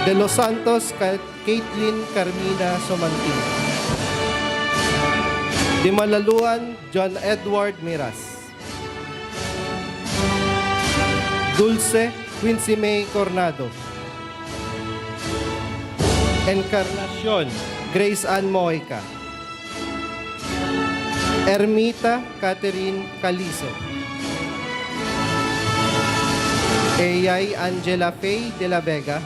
Speaker 8: De Los Santos, Caitlin Carmina Somantin. De Malaluan, John Edward Miras. Dulce, Quincy May Cornado. Encarnacion, Grace Ann Moica. Ermita, Catherine Calizo. Eyay Angela Faye de la Vega.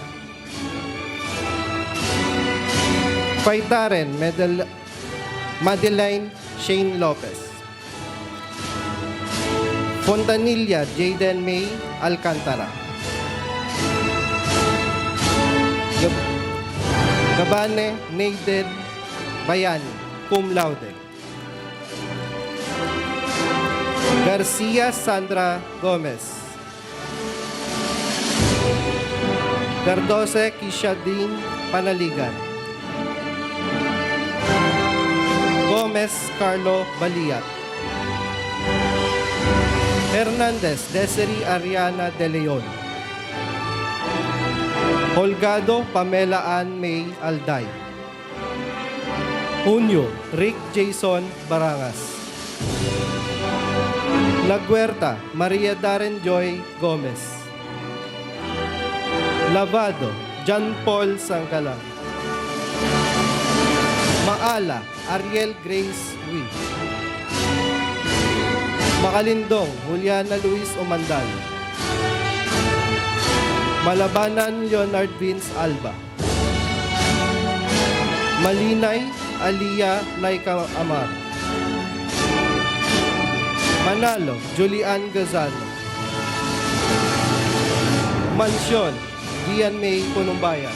Speaker 8: Paitaren, Madeline Shane Lopez. Fontanilla, Jaden May Alcantara. Gabane, Naden Bayani, cum laude. Garcia Sandra Gomez. Gardose Kishadin Panaligan. Gomez Carlo Baliat. Hernandez Desiree Ariana De Leon. Holgado Pamela Ann May Alday. Junio Rick Jason Barangas. Laguerta Maria Darren Joy Gomez. Lavado John Paul Sangkalang. Maala Ariel Grace Wee. Makalindong, Juliana Luis Umandal. Malabanan, Leonard Vince Alba. Malinay, Aliyah Laika Amar. Manalo, Julian Gazano. Mansyon, Gian May Punumbayan.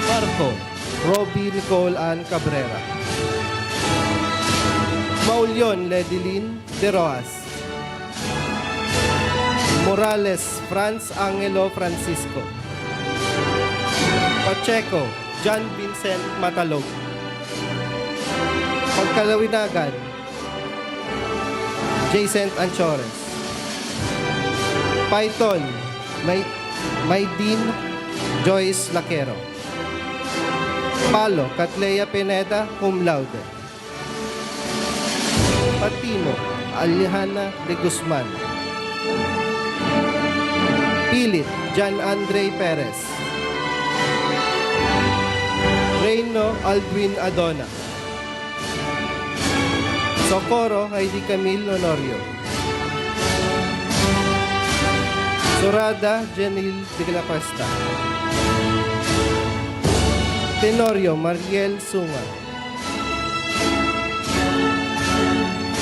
Speaker 8: Marco, Robbie Nicole Ann Cabrera. Maulion, Ledilyn De Rojas. Morales, Franz Angelo Francisco. Pacheco, John Vincent Matalog. Pagkalawinagan, Jason Anchores. Python, Maydin Joyce Laquero. Palo, Catleya Pineda, cum laude. Patino, Alejandra de Guzman. Pilit, John Andre Perez. Reyno Aldwin Adona. Socorro, Heidi Camille Honorio. Sorada, Janil de la Cuesta. Tenorio, Mariel Sunga.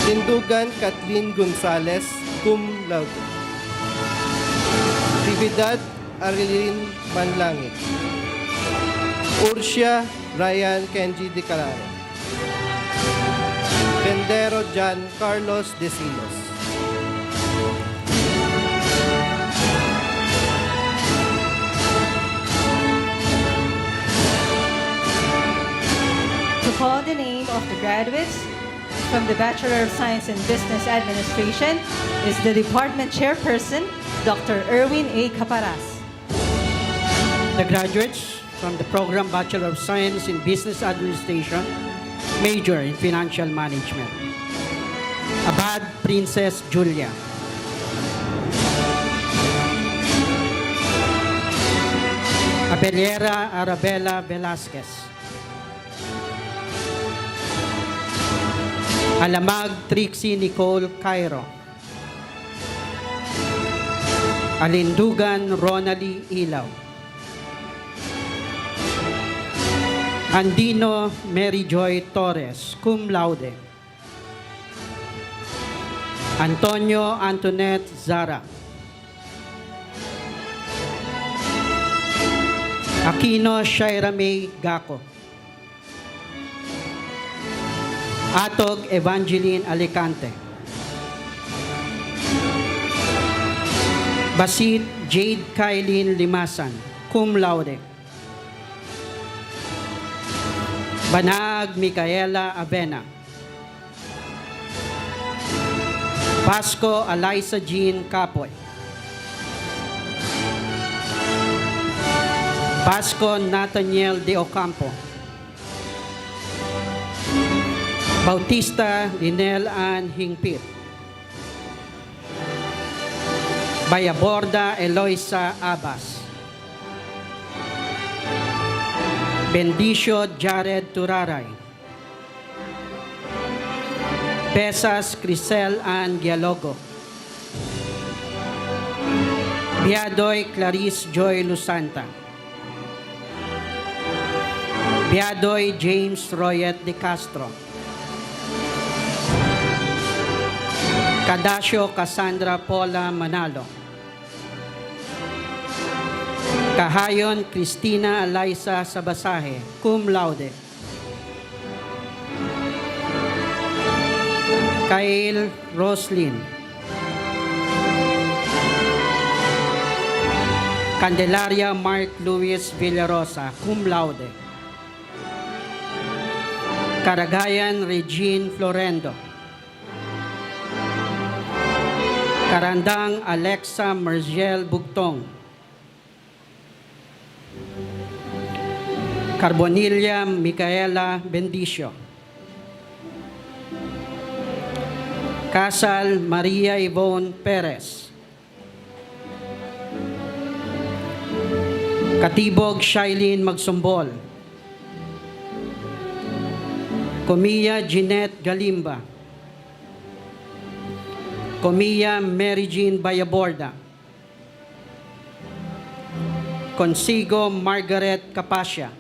Speaker 8: Tindugan, Kathleen Gonzalez, cum laude. Trinidad Arlene Manlangit. Ursia Ryan Kenji De Cararo. Pendero Jan Carlos De Silos.
Speaker 1: To call the name of the graduates from the Bachelor of Science in Business Administration is the Department Chairperson, Dr. 𝗕𝘁𝗻𝗄𝗃.
Speaker 9: The graduates from the program Bachelor of Science in Business Administration, major in Financial Management. Abad Princess Julia. Abellera Arabella Velasquez. Alamag Trixie Nicole Cairo. Alindugan Ronally Ilaw. Andino Mary Joy Torres, cum laude. Antonio Antoinette Zara. Aquino Shaira May Gaco. Atog Evangeline Alicante. Basit Jade Kylene Limasan, cum laude. Banag Micaela Avena. Pasco Eliza Jean Capoy. Pasco Nathaniel De Ocampo. Bautista Linel Ann Hingpit. Bayaborda Eloisa Abbas. Bendicio Jared Turaray. Pesas Crisel Ann Gialogo. Biadoy Clarice Joy Lusanta. Biadoy James Royet De Castro. Cadasio Cassandra Paula Manalo. Kahayon Cristina Eliza Sabasahe, cum laude. Kyle Roslyn. Candelaria Mark Luis Villarosa, cum laude. Karagayan Regine Florendo. Karandang Alexa Mergiel Bugtong. Carbonilla Micaela Bendicio. Casal Maria Yvonne Perez. Katibog Shailene Magsumbol. Comia Jeanette Galimba. Comia Mary Jean Bayaborda. Consigo Margaret Capascia.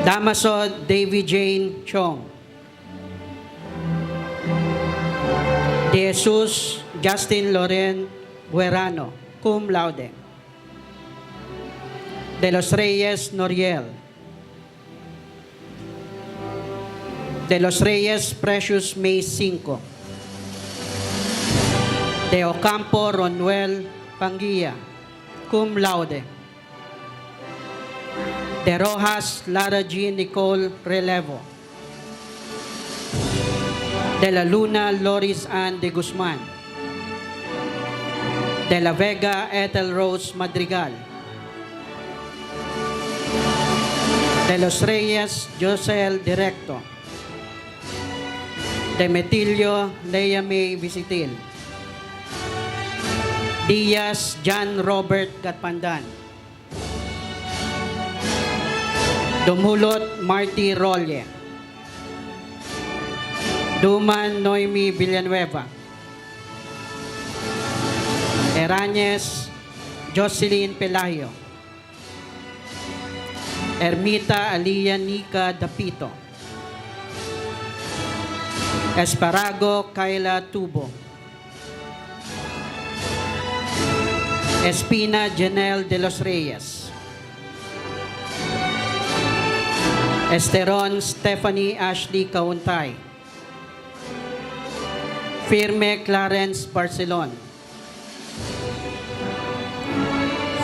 Speaker 9: Damaso Davy Jane Chong. De Jesus Justin Loren Guerrano, cum laude. De los Reyes Noriel. De los Reyes Precious May 5. De Ocampo Ronuel Panguilla, cum laude. De Rojas Lara Jean Nicole Relevo. De la Luna Loris Ann de Guzman. De la Vega Ethel Rose Madrigal. De los Reyes Josel Directo. De Metilio Leia May Visitil. Diaz John Robert Gatpandan. Dumulot Marty Rolle. Duman Noemi Villanueva. Erañez Jocelyn Pelayo. Ermita Alia Nica Dapito. Esparago Kayla Tubo. Espina Janelle de los Reyes. Esteron Stephanie Ashley Kauntay. Firme Clarence Barcelon.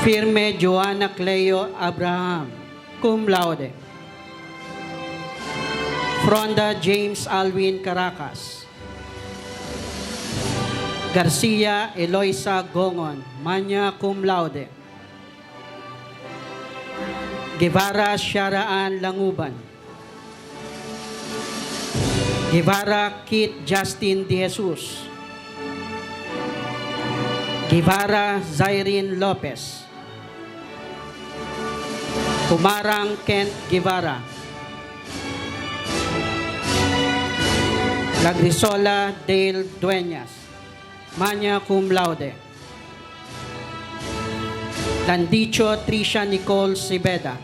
Speaker 9: Firme Joanna Cleo Abraham, cum laude. Fronda James Alwin Caracas. Garcia Eloisa Gongon, magna cum laude. Guevara Sharaan Languban. Guevara Kit Justin De Jesus. Guevara Zairin Lopez. Kumarang Kent Guevara. Lagrisola Dale Dueñas, magna cum laude. Landicho Trisha Nicole Sibeda.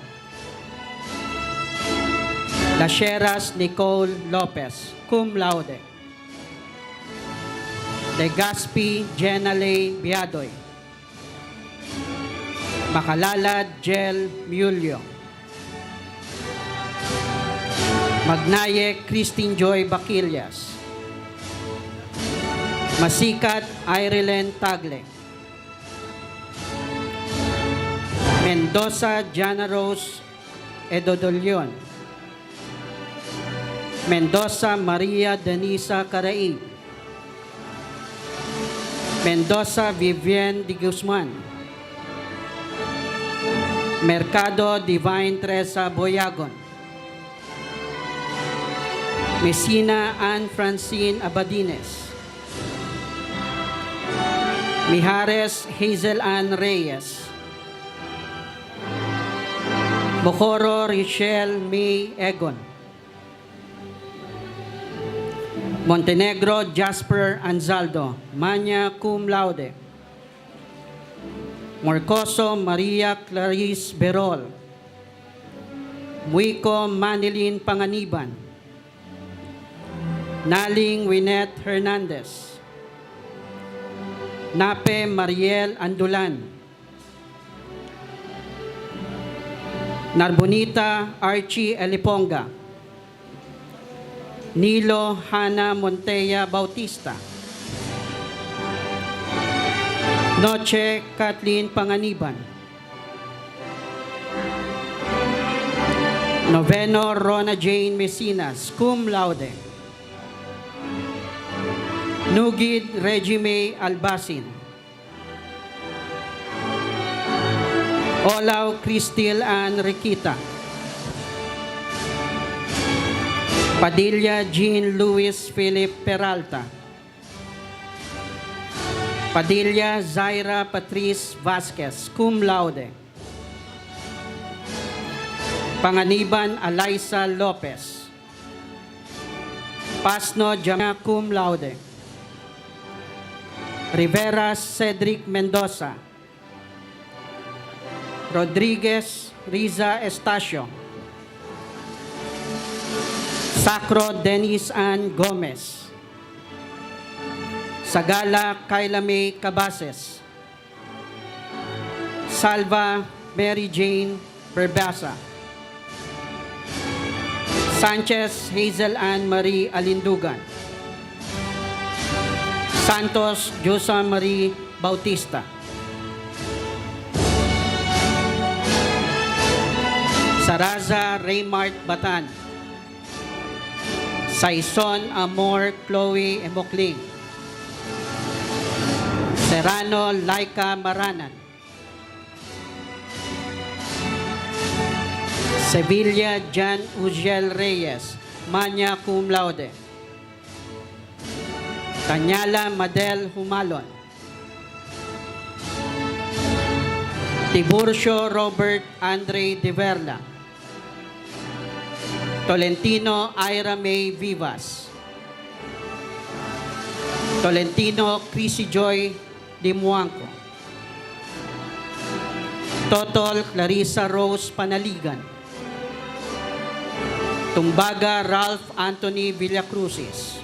Speaker 9: Lacheras Nicole Lopez, cum laude. Legaspi Jenalay Biadoy. Makalalad Jel Mulyo. Magnaye Christine Joy Baquillas. Masikat Irelen Tagle. Mendoza Jana Rose Edodolion. Mendoza Maria Denisa Caraig. Mendoza Vivienne de Guzman. Mercado Divine Teresa Boyagon. Messina Ann Francine Abadines. Mijares Hazel Ann Reyes. Bocoro Richelle May Egon. Montenegro Jasper Anzaldo, magna cum laude. Morcoso Maria Clarice Berol. Muico Manilin Panganiban. Naling Winnet Hernandez. Nape Mariel Andulan. Narbonita Archie Eliponga. Nilo Hana Monteya Bautista. Noche Kathleen Panganiban. Noveno Rona Jane Mesinas, cum laude. Nugid Regime Albasin. Olaw Cristil Ann Riquita. Padilla Jean Luis Philip Peralta. Padilla Zaira Patrice Vasquez, cum laude. Panganiban Alaisa Lopez. Pasno Jamia, cum laude. Rivera Cedric Mendoza. Rodriguez Riza Estacio. Sacro Dennis Ann Gomez. Sagala Kayla May Cabases. Salva Mary Jane Berbasa. Sanchez Hazel Ann Marie Alindugan. Santos Josa Marie Bautista. Saraza Raymart Batan. Saison Amor Chloe Emocling. Serrano Laika Maranan. Sevilla Jan Ujiel Reyes, magna cum laude. Tanyala Madel Humalon. Tiburcio Robert Andre De Verla. Tolentino Ira May Vivas. Tolentino Chrissy Joy Limuanco. Totol Clarissa Rose Panaligan. Tumbaga Ralph Anthony Villacrucis.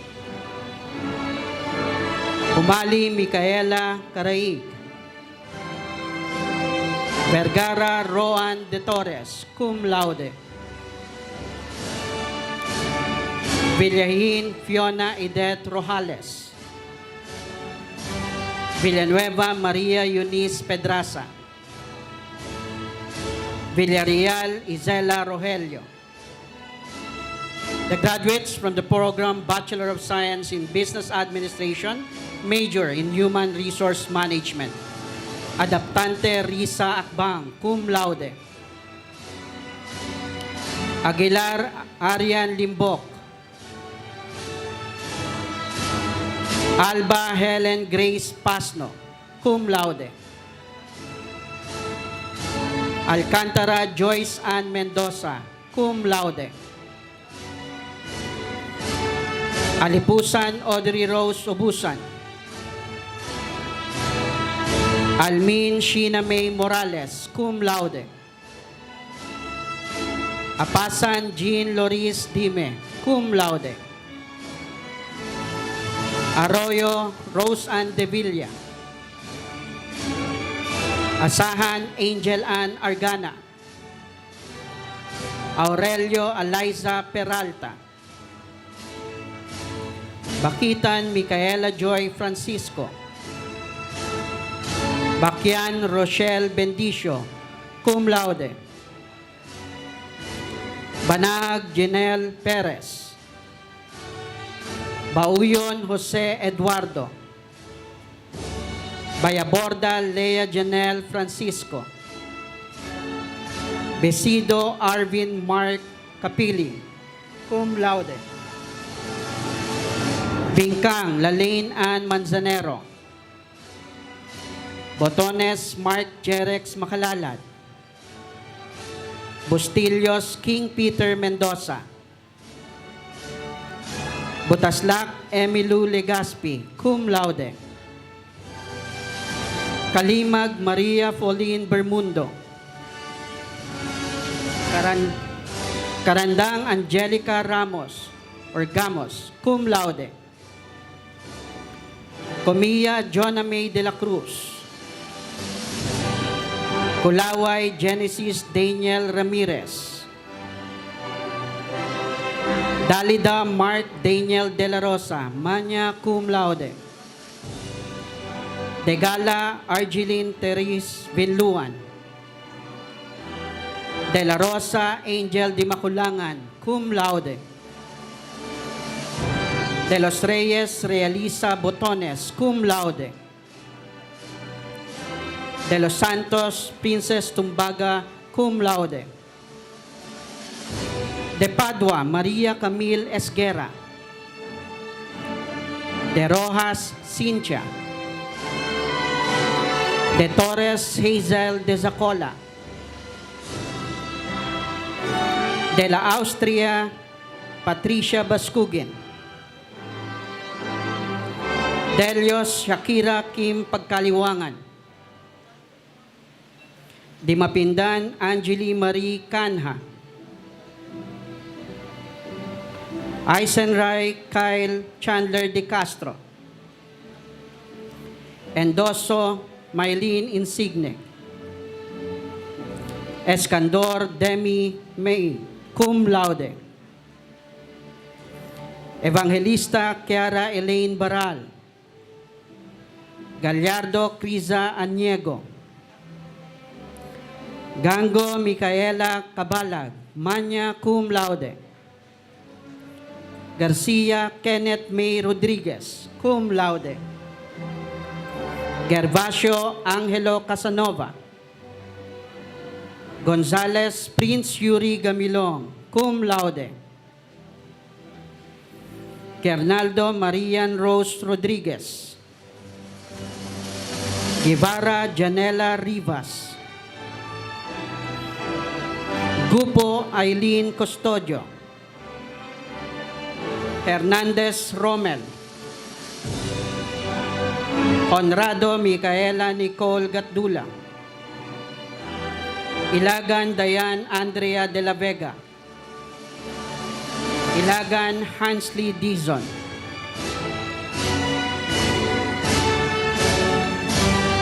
Speaker 9: Umali Micaela Caraig. Vergara Roan de Torres, cum laude. Villahin Fiona Edet Rojales. Villanueva Maria Eunice Pedraza. Villarreal Isela Rogelio. The graduates from the program Bachelor of Science in Business Administration, major in Human Resource Management. Adaptante Risa Akbang, cum laude. Aguilar Arian Limbok. Alba Helen Grace Pasno, cum laude. Alcantara Joyce Ann Mendoza, cum laude. Alipusan Audrey Rose Obusan. Almin Sheena May Morales, cum laude. Apasan Jean Loris Dime, cum laude. Arroyo Rose Ann De Villa. Asahan Angel Ann Argana. Aurelio Eliza Peralta. Bakitan Micaela Joy Francisco. Bakyan Rochelle Bendicio, cum laude. Banag Janelle Perez. Bauyon Jose Eduardo. Bayaborda Lea Janelle Francisco. Besido Arvin Mark Capili, cum laude. Bingkang Lalaine Ann Manzanero. Botones Mark Jerex Makalalad. Bustillos King Peter Mendoza. Butaslak Emilu Legaspi, cum laude. Kalimag Maria Pauline Bermundo. Karandang Angelica Ramos or Gamos, cum laude. Comia Jonna May de la Cruz. Kulaway Genesis Daniel Ramirez. Dalida Mark Daniel De La Rosa, magna cum laude. Degala Argeline Therese Vinluan. De La Rosa Angel Di Maculangan, cum laude. De Los Reyes Realisa Botones, cum laude. De Los Santos Princess Tumbaga, cum laude. De Padua Maria Camille Esguerra. De Rojas Cynthia. De Torres Hazel de Zacola. De la Austria Patricia Baskugin. Delios Shakira Kim Pagkaliwangan. Di Mapindan Angeli Marie Canha. Eisenreich Kyle Chandler de Castro. Endoso Mylene Insigne. Escandor Demi May, cum laude. Evangelista Chiara Elaine Baral. Gallardo Criza Aniego. Gango Micaela Cabalag, magna cum laude. Garcia Kenneth May Rodriguez, cum laude. Gervasio Angelo Casanova. Gonzales Prince Yuri Gamilong, cum laude. Kernaldo Marian Rose Rodriguez. Guevara Janela Rivas. Gupo Aileen Custodio. Hernandez Romel. Conrado Micaela Nicole Gatdula. Ilagan Dayan Andrea de la Vega. Ilagan Hansley Dizon.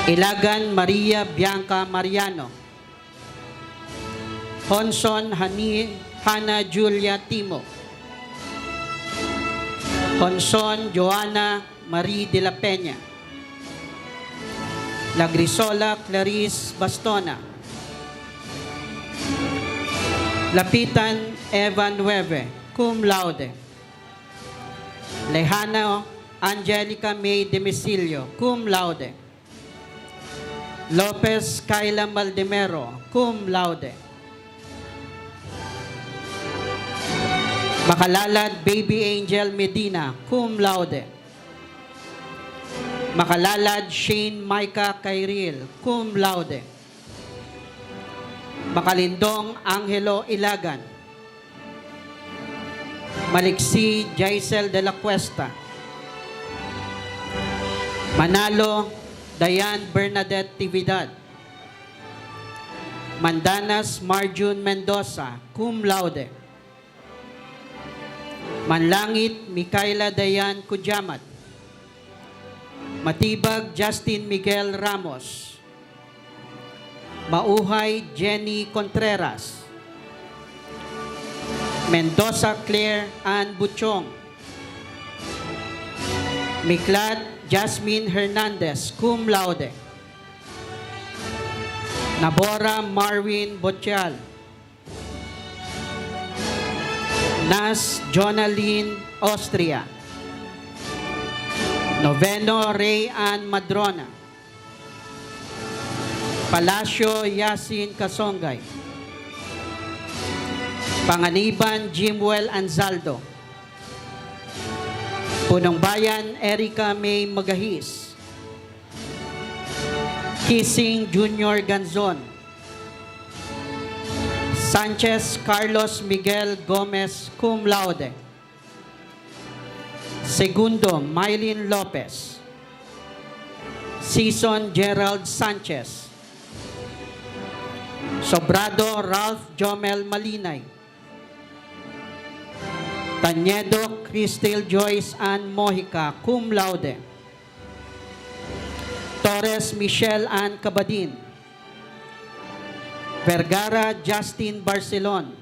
Speaker 9: Ilagan Maria Bianca Mariano. Honson Hannah Julia Timo. Honson Joanna Marie de la Peña. Lagrisola Clarice Bastona. Lapitan Eva 9, cum laude. Lejano Angelica May Demicilio, cum laude. Lopez Kayla Maldemero, cum laude. Makalalad Baby Angel Medina, cum laude. Makalalad Shane Micah Kairil, cum laude. Makalindong Angelo Ilagan. Maliksi Jaisel de la Cuesta. Manalo Dayan Bernadette Tividad. Mandanas Marjun Mendoza, cum laude. Manlangit Micaela Dayan Kujamat. Matibag Justin Miguel Ramos. Mauhay Jenny Contreras. Mendoza Claire Ann Buchong. Miklat Jasmine Hernandez, cum laude. Nabora Marwin Botial. Nas Jonaline Austria. Noveno Ray Ann Madrona. Palacio Yasin Kasongay. Panganiban Jimwell Anzaldo. Punong Bayan Erica May Magahis. Kissing Junior Ganzon. Sanchez Carlos Miguel Gomez, cum laude. Segundo, Mylene Lopez. Season Gerald Sanchez. Sobrado Ralph Jomel Malinay. Tanyedo Cristel Joyce Ann Mojica, cum laude. Torres Michelle Ann Cabadin. Vergara Justin Barcelon.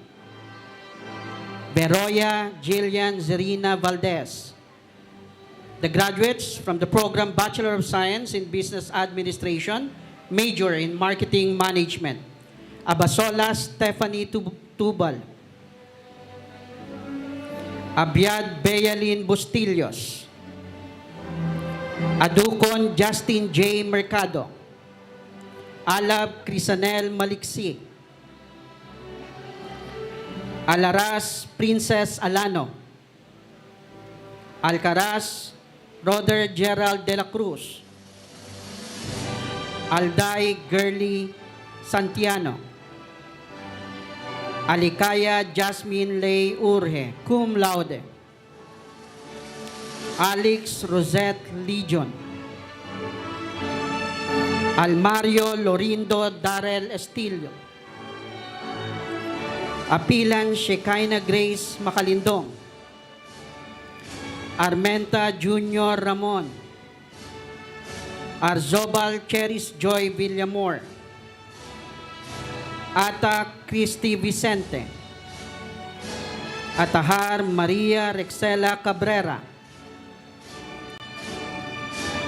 Speaker 9: Beroya Jillian Zerina Valdez. The graduates from the program Bachelor of Science in Business Administration, major in Marketing Management. Abasola Stephanie Tubal. Abiad Bealin Bustillos. Aducon Justin J. Mercado. Alab Crisanel Maliksi. Alaras Princess Alano. Alcaraz Roder Gerald de la Cruz. Alday Girly Santiano. Alikaya Jasmine Lay Urge, cum laude. Alex Rosette Legion. Almario Lorindo Darrell Estilio. Apilan Shekinah Grace Makalindong. Armenta Junior Ramon. Arzobal Cheris Joy Villamor. Ata Cristi Vicente. Atahar Maria Rexela Cabrera.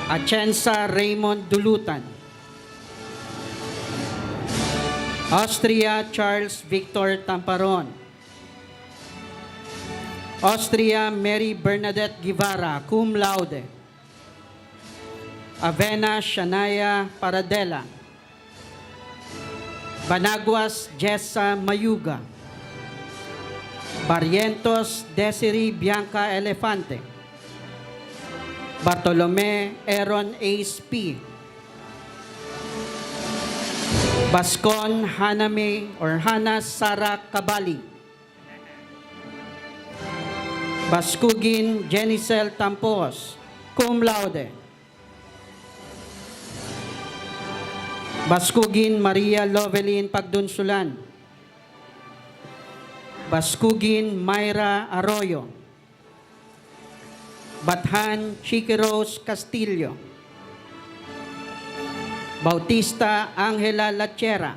Speaker 9: Atienza Raymond Dulutan. Austria Charles Victor Tamparon. Austria Mary Bernadette Guevara, cum laude. Avena Shania Paradela. Banaguas Jessa Mayuga. Barrientos Desiree Bianca Elefante. Bartolome Aaron Ace P. Bascon Haname or Hana Sara Kabali. Baskugin Jenicel Tampos, cum laude. Baskugin Maria Lovelin Pagdunsulan. Baskugin Myra Arroyo. Bathan Chiquiros Castillo. Bautista Angela Lachera.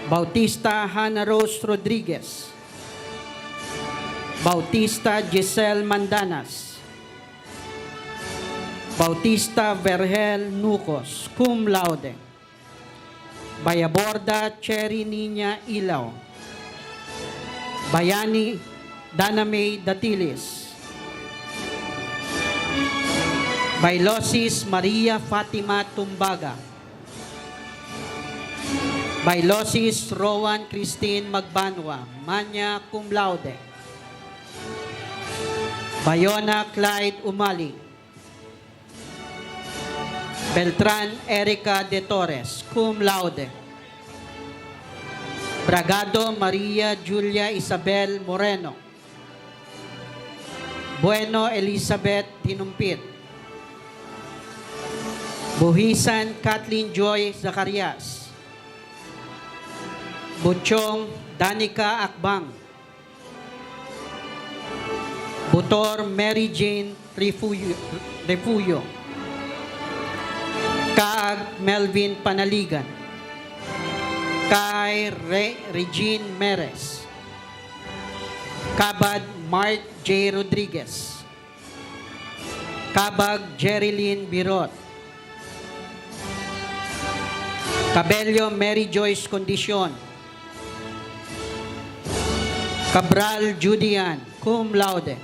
Speaker 9: Bautista Hannah Rose Rodriguez. Bautista Giselle Mandanas. Bautista Vergel Nucos, cum laude. Bayaborda Cherry Nina Ilaw. Bayani Danamay Datilis. Bailosis Maria Fatima Tumbaga. Bailosis Rowan Christine Magbanwa, magna cum laude. Bayona Clyde Umali. Beltran Erica de Torres, cum laude. Bragado Maria Julia Isabel Moreno. Bueno Elizabeth Tinumpit. Buhisan Kathleen Joy Zacarias. Butchong Danica Akbang. Butor Mary Jane Refuyo. Kaag Melvin Panaligan. Kay Regine Meres. Kabad Mark J. Rodriguez. Kabag Jerilyn Birot. Cabello Mary Joyce Condicion. Cabral Judian, cum laude.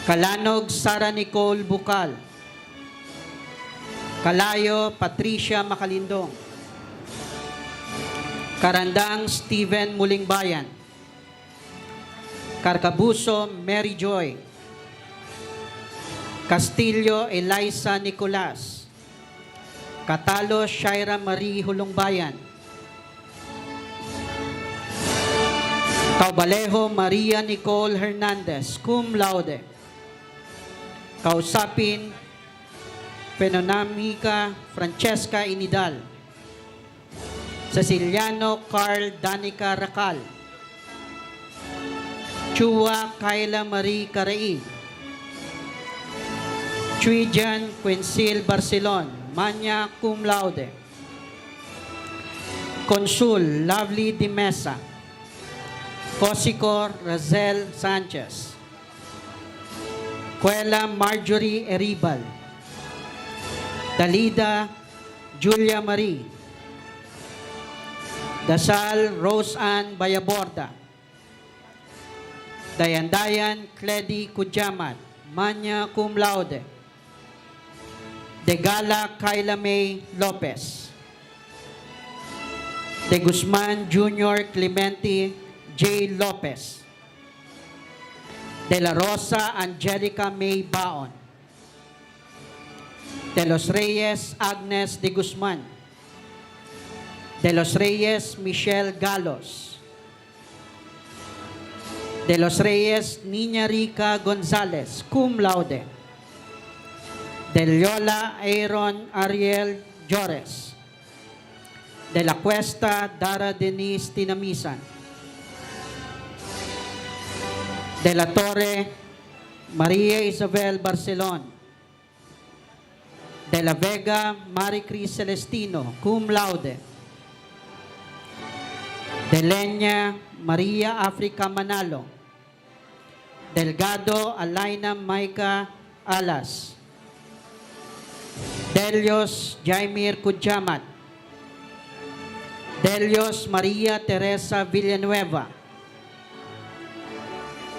Speaker 9: Kalanog Sara Nicole Bukal. Kalayo Patricia Makalindong. Karandang Steven Mulingbayan. Carcabuso Mary Joy. Castillo Eliza Nicolas. Catalo Shaira Marie Hulongbayan. Caubalejo Maria Nicole Hernandez, cum laude. Kausapin Penonamica Francesca Inidal. Ceciliano Carl Danica Racal. Chua Kayla Marie Carai. Chuijan Quinsil Barcelon, magna cum laude. Consul Lovely Di Mesa. Cosicor Razel Sanchez. Cuela Marjorie Eribal. Dalida Julia Marie. Dasal Rose Ann Bayaborda. Dayandayan Cledy Kujamat, magna cum laude. De Gala Kayla May Lopez. De Guzman Jr. Clemente J. Lopez. De La Rosa Angelica May Baon. De Los Reyes Agnes de Guzman. De Los Reyes Michelle Galos. De Los Reyes Niña Rica González, cum laude. De Lola Aaron Ariel Jores. De La Cuesta Dara Denise Tinamisan. De La Torre Maria Isabel Barcelon. De La Vega Maricris Celestino, cum laude. De Leña Maria Africa Manalo. Delgado Alaina Maika Alas. Delios Jaimir Kujamat. Delios Maria Teresa Villanueva.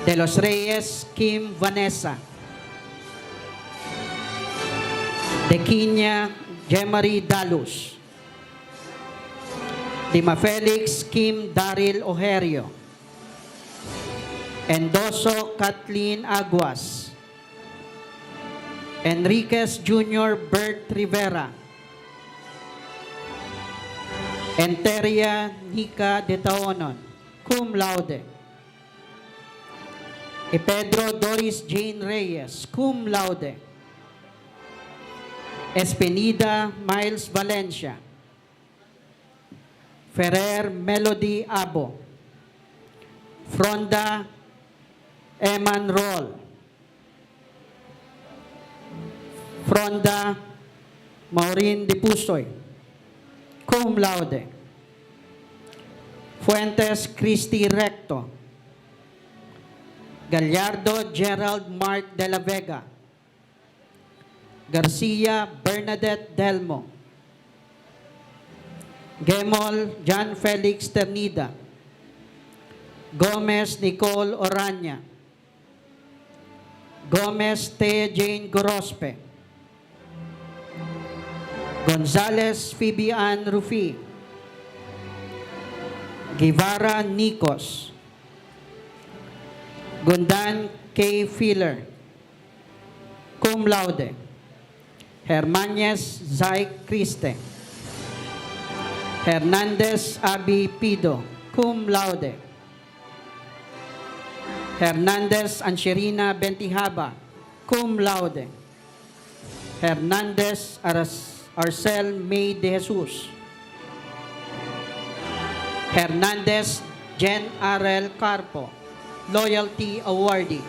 Speaker 9: De Los Reyes Kim Vanessa. De Quiña Jemary Dalus. Dima Felix Kim Daryl Ojerio. Endoso Kathleen Aguas. Enriquez Jr. Bert Rivera. Enteria Nica de Taonon, cum laude. E Pedro Doris Jane Reyes, cum laude. Espinida Miles Valencia. Ferrer Melody Abo. Fronda Eman Roll. Fronda Maureen Dipusoy, cum laude. Fuentes Christy Recto, Gallardo Gerald Mark de la Vega, Garcia Bernadette Delmo, Gemol John Felix Ternida, Gomez Nicole Orania, Gomez Thea Jane Gorospe, Gonzales Phoebe Ann Rufi, Guevara Nikos, Gundan K. Filler, cum laude, Hermañez Zay Criste, Hernandez Abi Pido, cum laude, Hernandez Ancherina Bentihaba, cum laude, Hernandez Arcel May de Jesus, Hernandez Jen R.L. Carpo, Loyalty Awardee,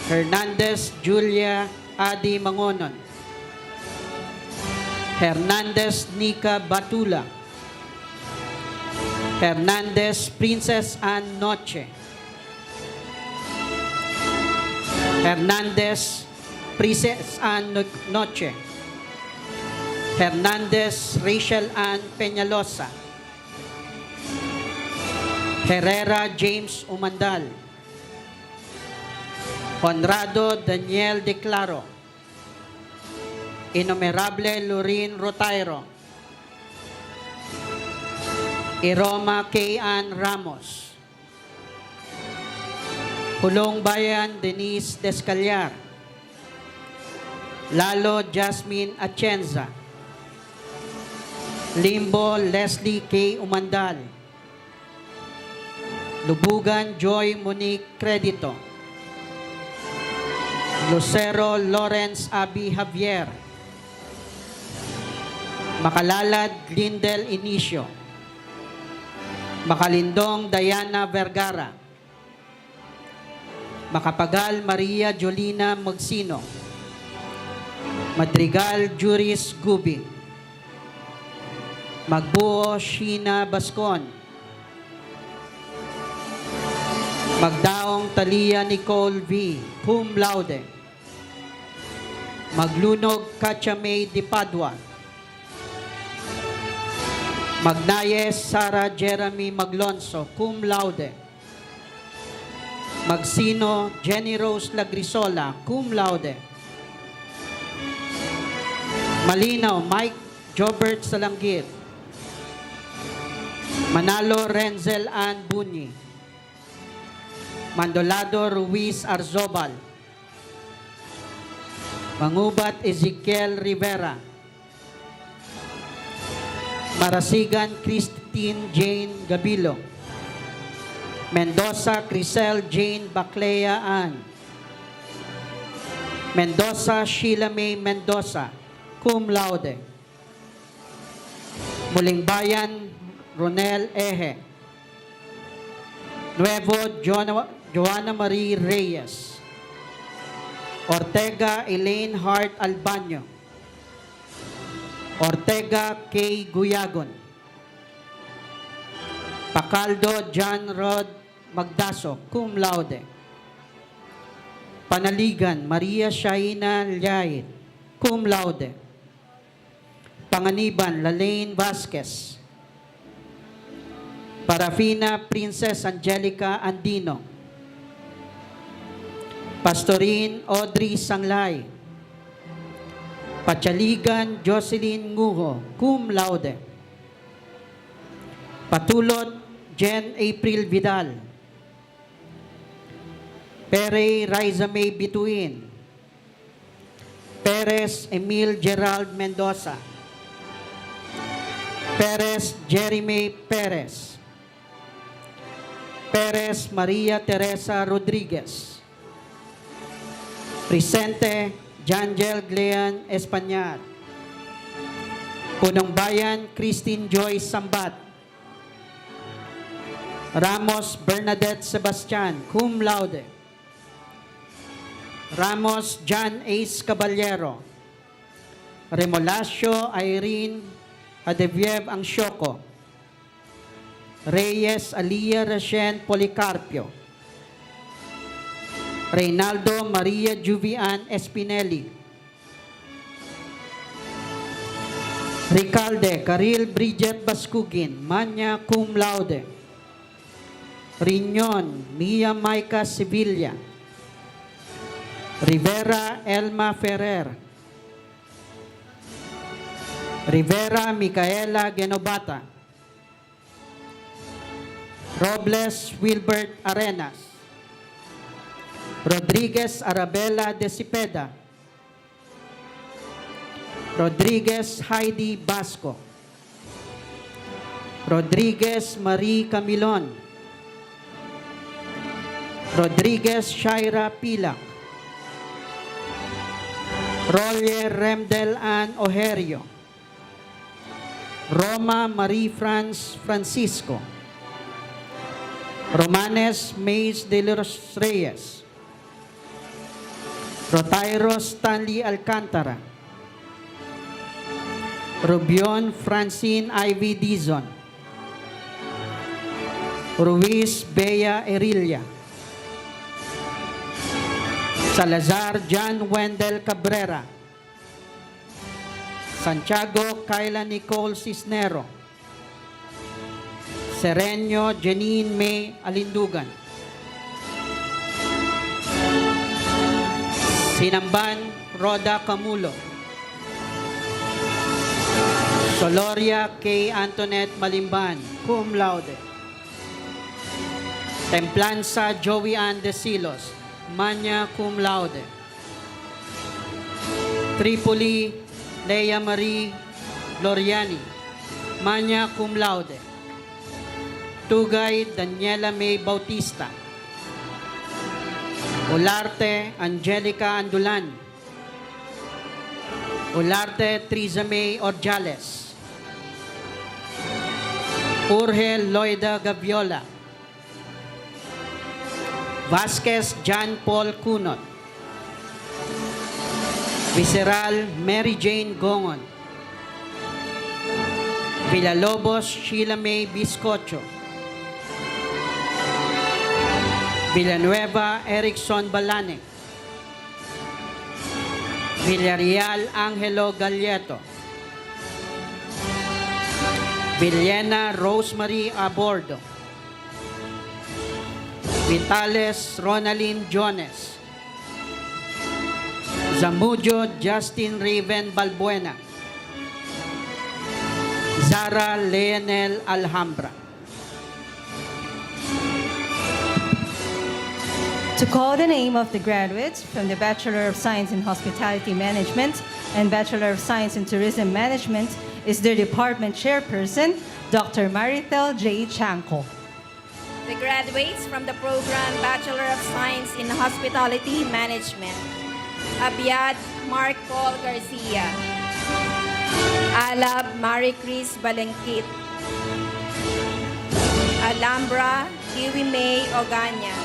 Speaker 9: Hernandez Julia Adi Mangonon, Hernandez Nika Batula, Hernandez Princess Ann Noche, Hernandez Princess Ann Noche, Hernandez Rachel Ann Peñalosa, Herrera James Umandal, Honrado Daniel De Claro, Innumerable Lorin Rotairo, Iroma K. Ann Ramos, Hulong Bayan Denise Descallar, Lalo Jasmine Atienza, Limbo Leslie K. Umandal, Lubugan Joy Monique Credito, Lucero Lawrence Abi Javier, Makalalad Glindel Inicio, Makalindong Diana Vergara, Makapagal Maria Jolina Magsino, Madrigal Juris Gubi, Magbuo Sheena Bascon, Magdaong Talia Nicole V, cum laude, Maglunog Katya May Di Padua, Magnayes Sara Jeremy Maglonso, cum laude, Magsino Jenny Rose Lagrisola, cum laude, Malinaw Mike Jobert Salangit, Manalo Renzel Ann Bunyi, Mandolado Ruiz Arzobal, Mangubat Ezekiel Rivera, Marasigan Christine Jane Gabilo, Mendoza Crisel Jane Baclea Ann, Mendoza Sheila May Mendoza, cum laude, Muling Bayan Ronel Eje, Nuevo Joanna Marie Reyes, Ortega Elaine Hart Albaño, Ortega K. Guyagon, Pacaldo John Rod Magdaso, cum laude, Panaligan Maria Shaina Lyait, cum laude, Panganiban Lalaine Vasquez, Parafina Princess Angelica Andino, Pastorin Audrey Sanglay, Pachaligan Jocelyn Nguho, cum laude, Patulot Jen April Vidal, Pere Riza May Bituin, Perez Emil Gerald Mendoza, Perez Jeremy Perez, Perez Maria Teresa Rodriguez, Presente Jangel Glean Españar, Punong Bayan Christine Joy Sambat, Ramos Bernadette Sebastian, cum laude, Ramos John Ace Caballero, Remolacio Irene Hadeviev Angsyoko, Reyes 𝗕𝘅𝗃𝗃𝗀𝗃𝗀, Reynaldo Maria Juvian Espinelli, Ricalde Karil Bridget Bascugin, magna cum laude. Riñon Mia Maica Sevilla, Rivera Elma Ferrer, Rivera Micaela Genobata, Robles Wilbert Arenas, Rodriguez Arabella de Cepeda, Rodriguez Heidi Basco, Rodriguez Marie Camilon, Rodriguez Shaira Pilak, Roller Remdel Ann Ojerio, Roma Marie France Francisco, Romanes Mays de los Reyes, Rotairo Stanley Alcantara, Rubion Francine Ivy Dizon, Ruiz Bea Erilia, Salazar John Wendell Cabrera, Santiago Kayla Nicole Cisnero, Sereño Janine May Alindugan, Sinamban Roda Camulo, Soloria K. Antoinette Malimban, cum laude. Templanza Joey Ann De Silos, magna cum laude. Tripoli Leia Marie Loriani, magna cum laude. Tugay Daniela May Bautista, Olarte Angelica Andulan, Olarte Triza May Orjales, Urgel Loida Gaviola, Vasquez John Paul Cunot, Visceral Mary Jane Gongon, Villalobos Sheila May Biscocho, Villanueva Erickson Balane, Villarreal Angelo Galleto, Villena Rosemary Abordo, Vitales Ronaldine Jones, Zamudio Justin Raven Balbuena, Zara Leonel Alhambra.
Speaker 1: To call the name of the graduates from the Bachelor of Science in Hospitality Management and Bachelor of Science in Tourism Management is their department chairperson, Dr. Maritel J. Chanco.
Speaker 10: The graduates from the program Bachelor of Science in Hospitality Management, Abiad Mark Paul Garcia, Alab Maricris Balengkit, Alhambra Kiwi May Oganya,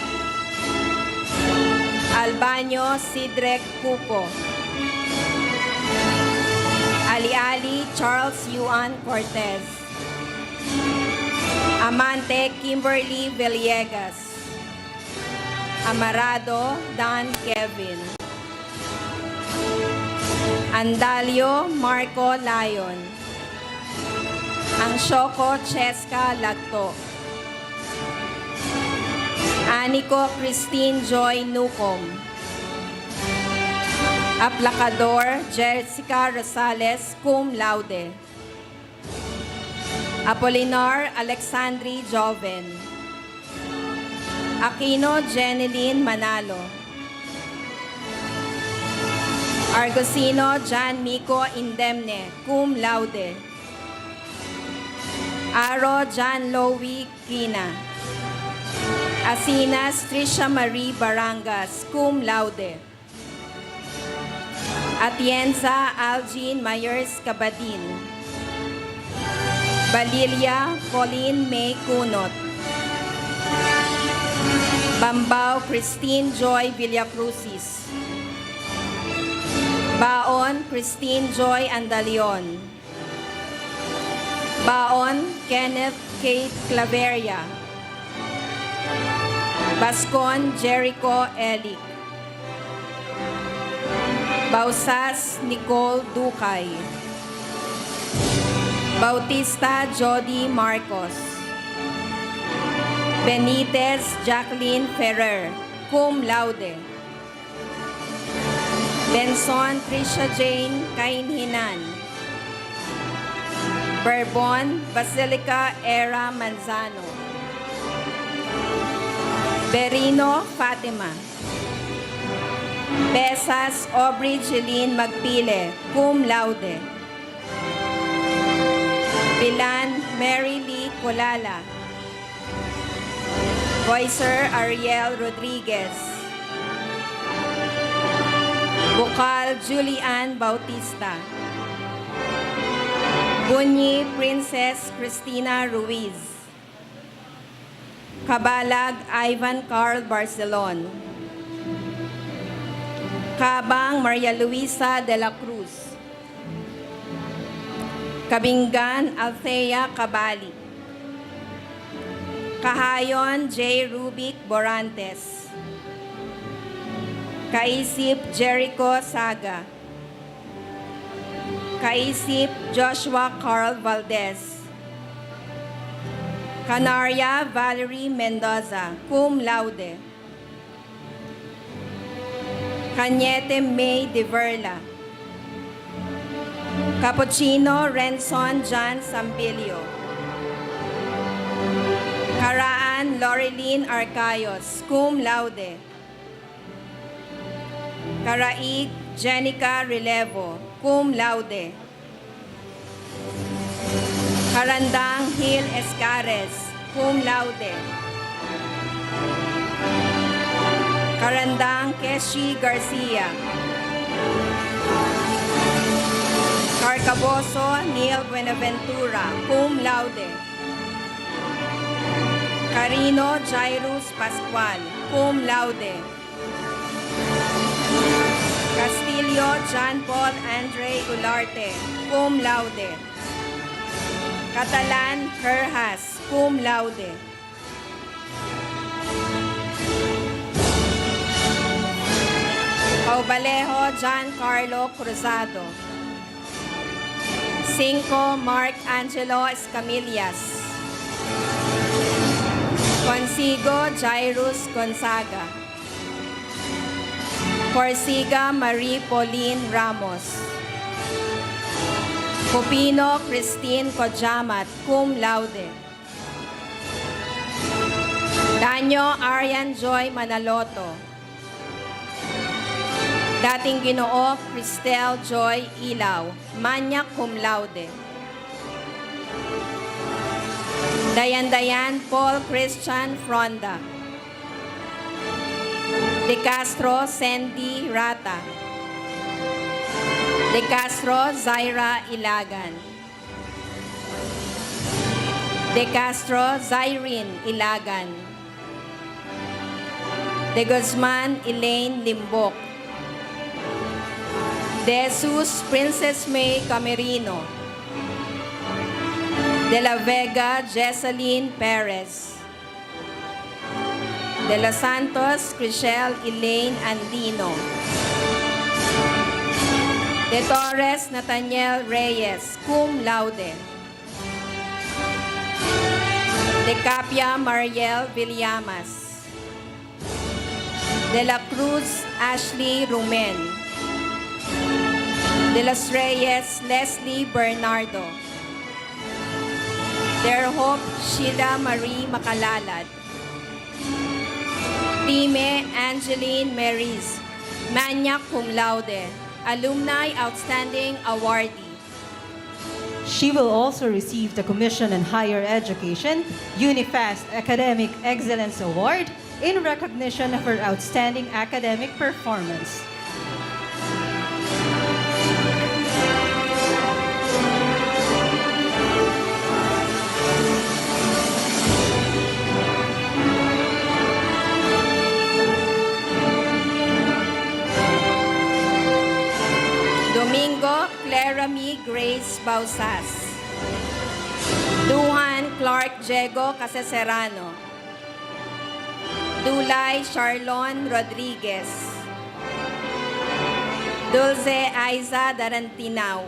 Speaker 10: Albanyo Sidrek Cupo, Ali Charles Yuan Cortez, Amante Kimberly Villegas, Amarado Dan Kevin, Andalio Marco Lion, Angshoko Cheska Lagto, Anico Christine Joy Nucom, Aplacador Jessica Rosales cum laude, Apolinar Alexandri Joven, Aquino Jeneline Manalo, Argosino Jan Mico Indemne cum laude, Aro Jan Lowy Kina, Asinas Trisha Marie Barangas cum laude, Atienza Algene Myers Cabadin, Balilia Pauline May Cunot, Bambao Christine Joy Villacrucis, Baon Christine Joy Andalion, Baon Kenneth 𝗘𝘅𝗲𝗿𝗂𝗏𝗂𝗆. Bascon Jericho Elic. Bausas Nicole Ducay. Bautista Jody Marcos. Benitez Jacqueline Ferrer, cum laude. Benson Trisha Jane Kainhinan. Bourbon Basilica Era Manzano. Berino Fatima. Besas Aubrey Jeline Magpile, cum laude. Bilan Mary Lee Colala. Boycer Ariel Rodriguez. Bukal Julian Bautista. Bunyi Princess Cristina Ruiz. Kabalag Ivan Carl Barcelon. Kabang Maria Luisa de la Cruz. Kabingan Althea Cabali. Kahayon J. Rubic Borantes. Kaisip Jericho Saga. Kaisip Joshua Carl Valdez. Canaria Valerie Mendoza, cum laude. Cañete May de Verla. Cappuccino Renson John Sampilio. Karaan Loreline Arcayos, cum laude. Karaig Jenica Relevo, cum laude. Karandang Hill Escares, cum laude. Karandang Keshi Garcia. Carcaboso Neil Buenaventura, cum laude. Carino Jairus Pascual, cum laude. Castillo John Paul Andre Ularte, cum laude. Catalan Herhas, cum laude. Caubalejo Giancarlo Cruzado. 5 Mark Angelo Escamillas. Consigo Jairus Gonzaga. Corsiga Marie Pauline Ramos. Copino Christine Cojamat, cum laude. Danyo Arian Joy Manaloto. Dating Ginoo Cristel Joy Ilaw, magna cum laude. Dayan Paul Christian Fronda. De Castro Sandy Rata. De Castro Zaira Ilagan. De Castro Zyrene Ilagan. De Guzman Elaine Limbok. De Jesus Princess May Camerino. De la Vega Jesseline Perez. De los Santos Crichelle Elaine Andino. De Torres Nathaniel Reyes, cum laude. De Capia Mariel Villamas. De la Cruz Ashley Rumen. De los Reyes Leslie Bernardo. Their Hope Sheila Marie Macalalad. Time Angeline Maris, magna cum laude, Alumni Outstanding Awardee.
Speaker 1: She will also receive the Commission on Higher Education UniFast Academic Excellence Award in recognition of her outstanding academic performance. Domingo Clara Me Grace Bausas. Duhan
Speaker 10: Clark Diego Caseserano. Dulay Charlon Rodriguez. Dulce Aiza Darantinao.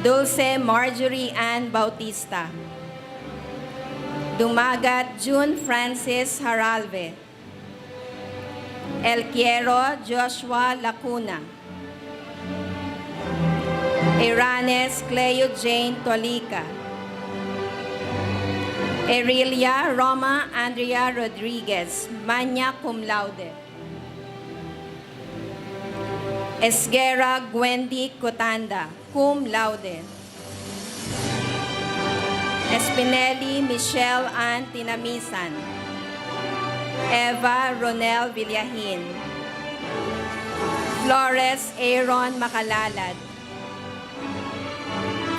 Speaker 10: Dulce Marjorie Ann Bautista. Dumagat June Francis Haralve. 𝗘𝘅𝗲𝗿𝗀𝗏 Joshua Lacuna. Iranes Cleo Jane Tolica. Erilia Roma Andrea Rodriguez, magna cum laude. Esguerra Gwendy Cotanda, cum laude. Espinelli Michelle Ann Tinamisan. Eva Ronel Villahin. Flores Aaron Macalalad.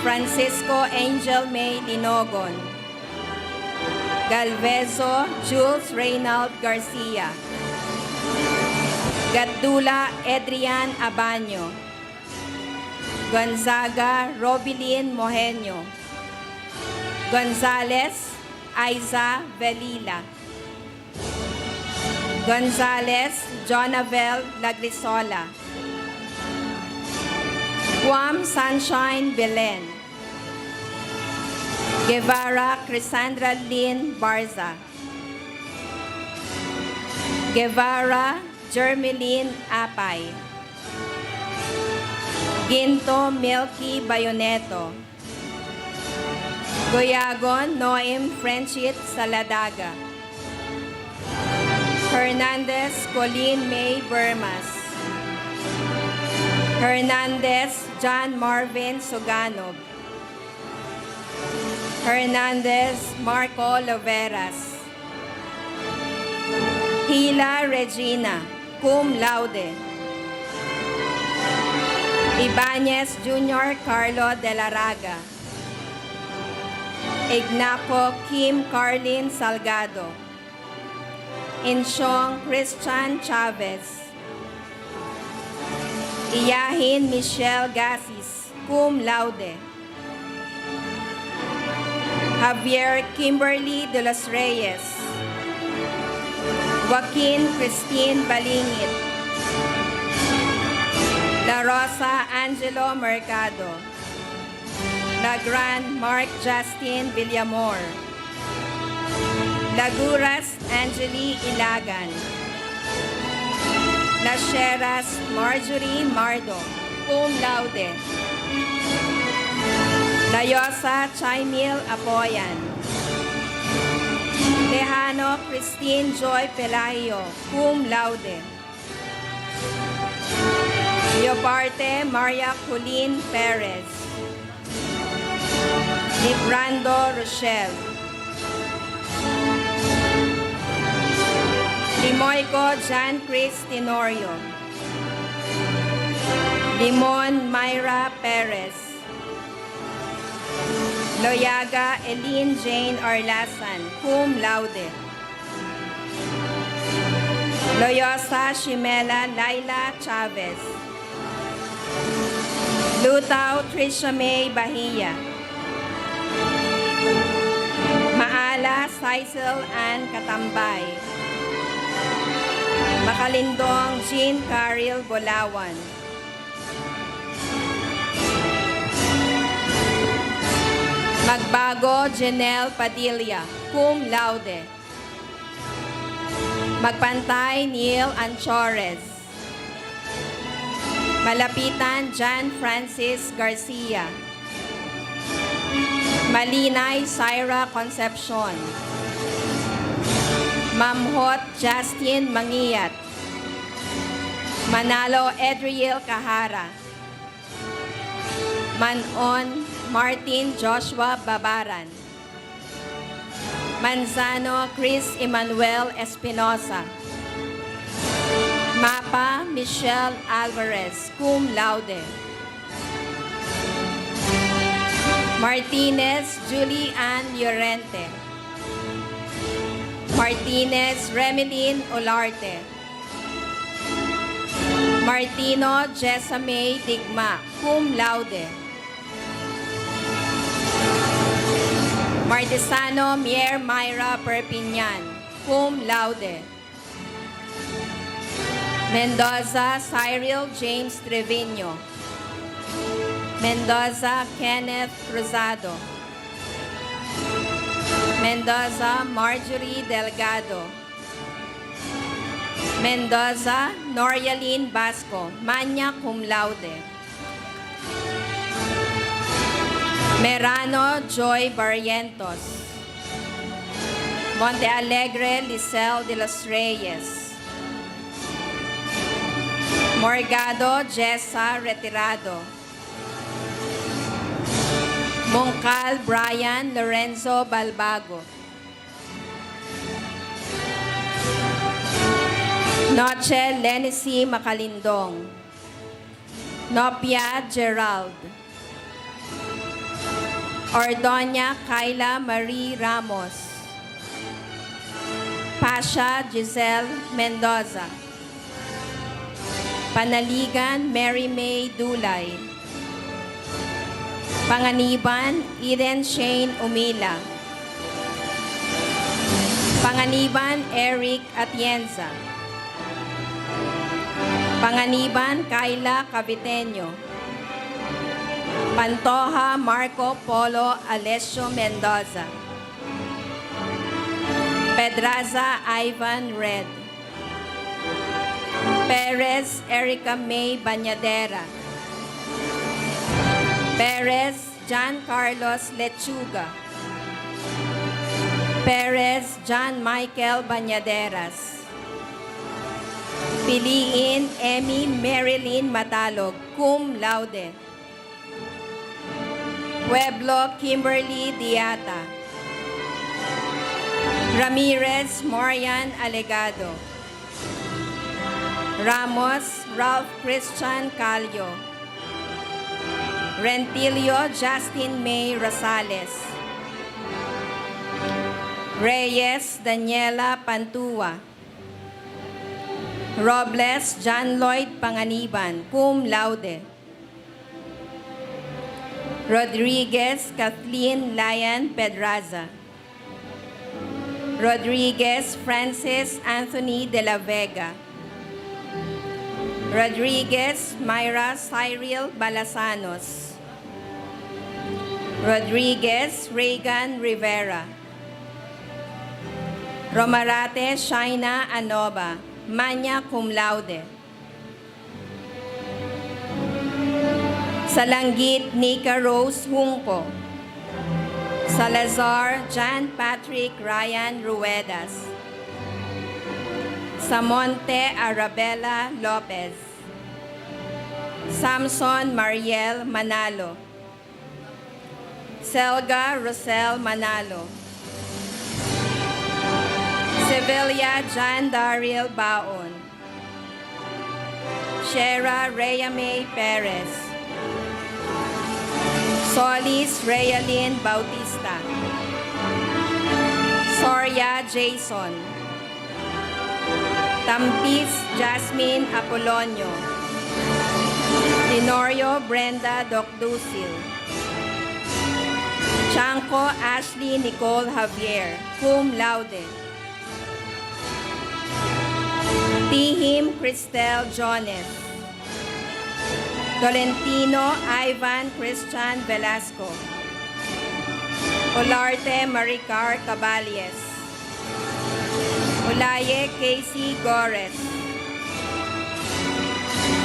Speaker 10: Francisco Angel May Linogon. Galvezo Jules Reynald Garcia. Gatdula Adrian Abanyo. Gonzaga Robilin Mohenyo. Gonzales Aiza Velila. Gonzales Jonavel Lagrisola. Guam Sunshine Belen. Guevara Crisandra Lynn Barza. Guevara Jermeline Apay. Ginto Milky Bayoneto. Goyagon Noem Frenchit Saladaga. Hernandez Colleen May Bermas. Hernandez John Marvin Soganov. Hernandez Marco Loveras. Hila Regina, cum laude. Ibanez Jr. Carlo de la Raga. Ignaco Kim Carlin Salgado. Insyong Christian Chavez. Iyahin Michelle Gasis, cum laude. Javier Kimberly de los Reyes. Joaquin Christine Balingit. La Rosa Angelo Mercado. Lagran Mark Justin Villamor. Laguras Angeli Ilagan. Las Sheras Marjorie Mardo, cum laude. Layosa Chaimil Apoyan. Lejano Christine Joy Pelayo, cum laude. Leoparte Maria Colleen Perez. Librando Rochelle. Limoyco Jan Chris Tenorio. Limon Myra Perez. Loyaga Eileen Jane Arlasan, cum laude. Loyosa Shimela Laila Chavez. Lutao Trisha May Bahia. Maala Saisel Ann Katambay. Makalindong Jean Caril Bolawan. Magbago Janelle Padilla, cum laude. Magpantay Neil Anchores. Malapitan Jan Francis Garcia. Malinay Syra Concepcion. Mamhot Justin Mangiyat. Manalo Edriel Kahara. Manon Martin Joshua Babaran. Manzano Chris Emmanuel Espinosa. Mapa Michelle Alvarez, cum laude. Martinez Julie Ann Llorente. Martinez Remeline Olarte. Martino Jessamay Digma, cum laude. Martesano Mier Myra Perpignan, cum laude. Mendoza Cyril James Trevino. Mendoza Kenneth Cruzado. Mendoza Marjorie Delgado. Mendoza Norialyn Basco, magna cum laude. Merano Joy Barrientos. Monte Alegre Lisel de los Reyes. Morgado Jessa Retirado. Moncal Brian Lorenzo Balbago. Noche Lenicy Macalindong. Nopia Gerald. Ordoña Kayla Marie Ramos. Pasha Giselle Mendoza. Panaligan Mary May Dulay. Panganiban Eden Shane Umila. Panganiban Eric Atienza. Panganiban Kayla Caviteño. Pantoja Marco Polo Alessio Mendoza. Pedraza Ivan Red. Perez Erica May Bañadera. Perez John Carlos Lechuga. Perez John Michael Bañaderas. Piliin Emmy Marilyn Matalog, cum laude. Pueblo Kimberly Diata. Ramirez Marian Alegado. Ramos Ralph Christian Calio. Rentilio Justin May Rosales. Reyes Daniela Pantua. Robles John Lloyd Panganiban, cum laude. Rodriguez Kathleen Lyon Pedraza. Rodriguez Francis Anthony de la Vega. Rodriguez Myra Cyril Balasanos. Rodriguez Reagan Rivera. Romarate Shaina Anoba, magna cum laude. Salanggit Nika Rose Junco. Salazar John Patrick Ryan Ruedas. Samonte Arabella Lopez. Samson Mariel Manalo. Selga Rosel Manalo. Sevilla John Daryl Baon. Shera Rhea May Perez. Solis Realyn Bautista. Soria Jason. Tampis Jasmine Apolonio. Tenorio Brenda Docducil. Chanco Ashley Nicole Javier, cum laude. Tihim Cristel Jones. Tolentino Ivan Christian Velasco. Olarte Maricar Caballes. Olaye Casey Gores.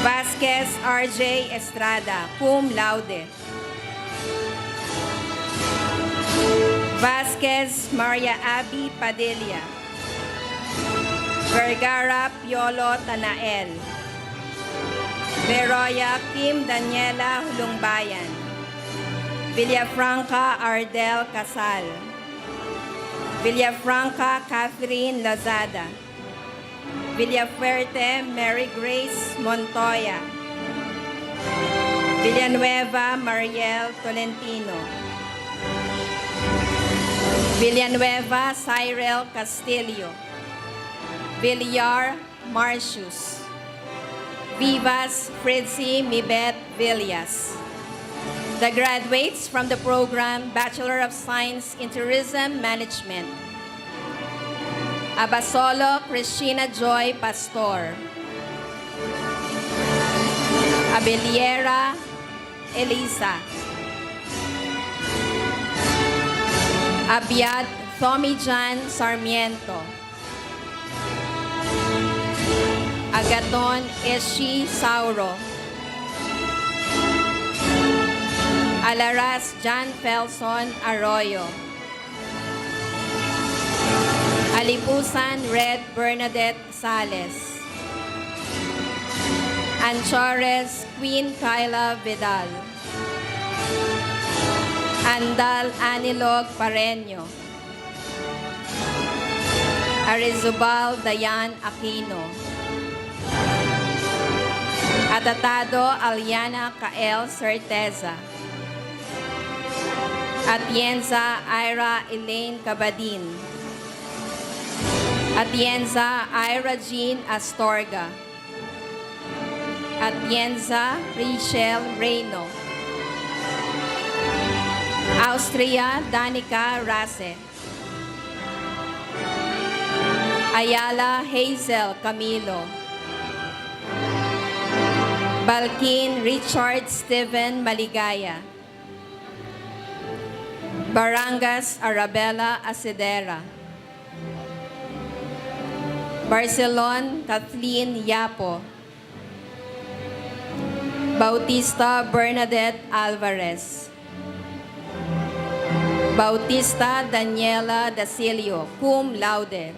Speaker 10: Vasquez RJ Estrada, cum laude. Vasquez Maria Abby Padilla. Vergara Piolo Tanael. Beroya Kim Daniela Hulungbayan. Villafranca Ardel Casal. Villafranca Catherine Lazada. Villafuerte Mary Grace Montoya. Villanueva Mariel Tolentino. Villanueva Cyril Castillo. Villar Marcius. Vivas Fritzy Mibet Villas. The graduates from the program Bachelor of Science in Tourism Management. Abasolo Cristina Joy Pastor. Abeliera Elisa. Abiad Jan Sarmiento. Agaton 𝗕𝘁𝗺𝗵𝗂𝗀𝗏. Alaras John Felson Arroyo. Alipusan Red Bernadette Sales. Anchores Queen Kyla Vidal. Andal Anilog Pareño. Arizubal Dayan Aquino. Atatado Aliana Kael Certeza. Atienza Ira Elaine Cabadin. Atienza Ira Jean Astorga. Atienza Rachel Reyno. Austria Danica Rase. Ayala Hazel Camilo. Balkin Richard Steven Maligaya. Barangas Arabella Asidera. Barcelon Kathleen Yapo. Bautista Bernadette Alvarez. Bautista Daniela Dacilio, cum laude.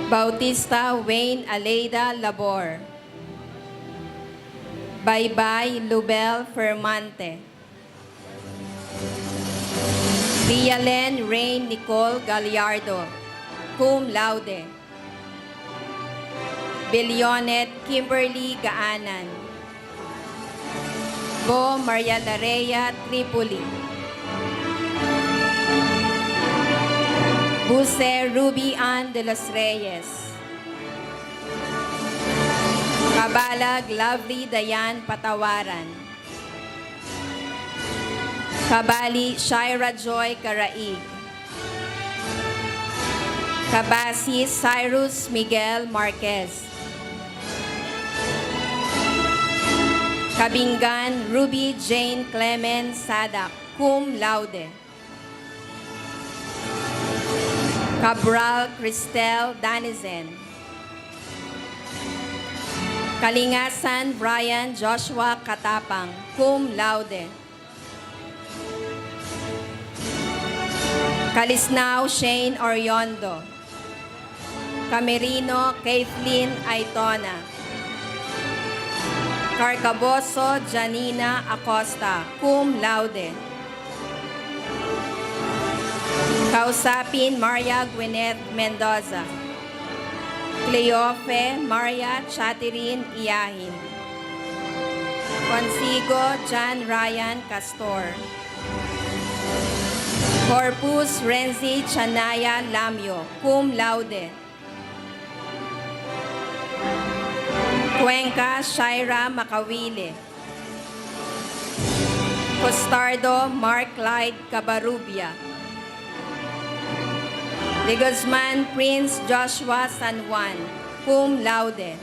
Speaker 10: Bautista Wayne Aleida Labor. Baybay Lubel Fermante. Rialen Rain Nicole Gallardo, cum laude. Billionet Kimberly Gaanan. Bo Maria Larea Tripoli. Buse Ruby Ann de los Reyes. Kabalag Lovely Dayan Patawaran. Kabali Shaira Joy Caraig. Kabasi Cyrus Miguel Marquez. Kabingan Ruby Jane Clement Sadak, cum laude. Cabral Cristel Danizen. Kalingasan Brian Joshua Katapang, cum laude. Kalisnao Shane Oriondo. Camerino Kathleen Aitona. Carcaboso Janina Acosta, cum laude. Kausapin Maria Gwyneth Mendoza. Cleofe Maria Chatirin Iyahin. Consigo John Ryan Castor. Corpus Renzi Chanaya Lamio, cum laude. Cuenca Shaira Macawile. Costardo Mark Clyde Cabarubia. De Guzman Prince Joshua San Juan, cum laude.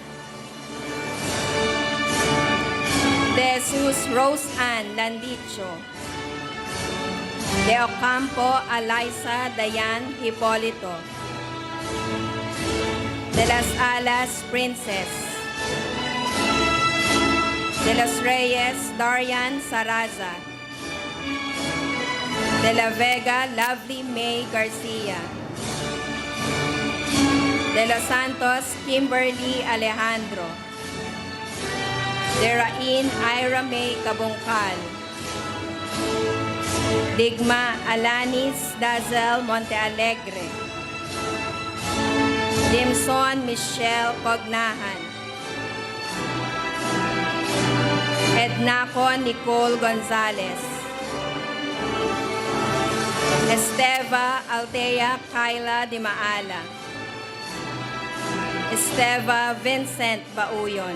Speaker 10: De Jesus Rose Ann Landicho. De Ocampo Alaysa Dayan Hipolito. De las Alas Princess. De los Reyes Darian Saraza. De la Vega Lovely May Garcia. De los Santos Kimberly Alejandro. De Rain Ira May Cabungcal. Digma Alanis Dazel Montealegre. Dimson Michelle Cognahan. Ednaco Nicole Gonzalez. Esteva Altea Kyla Di Maala. Esteva Vincent Bauyon.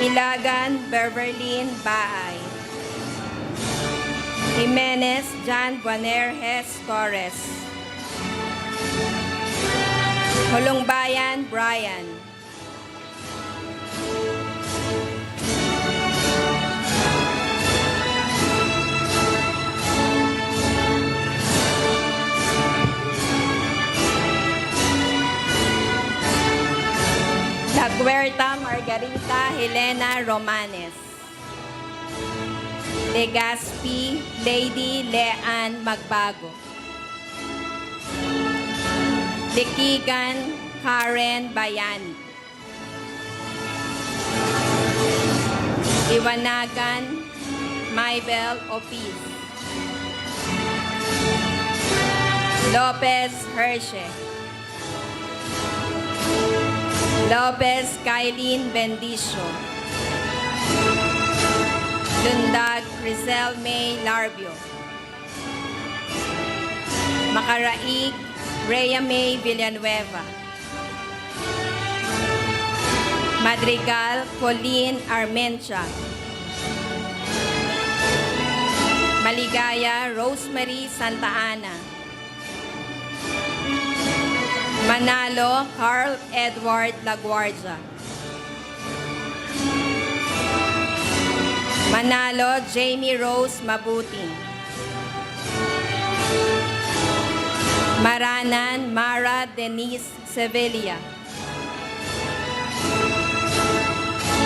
Speaker 10: Ilagan Beverlyn Baay. Jimenez Jan Buanerges Torres. Holongbayan Brian. La Huerta Margarita Helena Romanes. Legazpi Lady Leanne Magbago. Likigan Karen Bayani. Iwanagan Maybel Opiz. Lopez Hershey. Lopez Kailin Bendicio. Lundag Rizal May Larbio. Macaraig Rhea May Villanueva. Madrigal Colleen Armentia. Maligaya Rosemary Santa Ana. Manalo Carl Edward Laguardia. Manalo Jamie Rose Mabuting. Maranan Mara Denise Sevilla.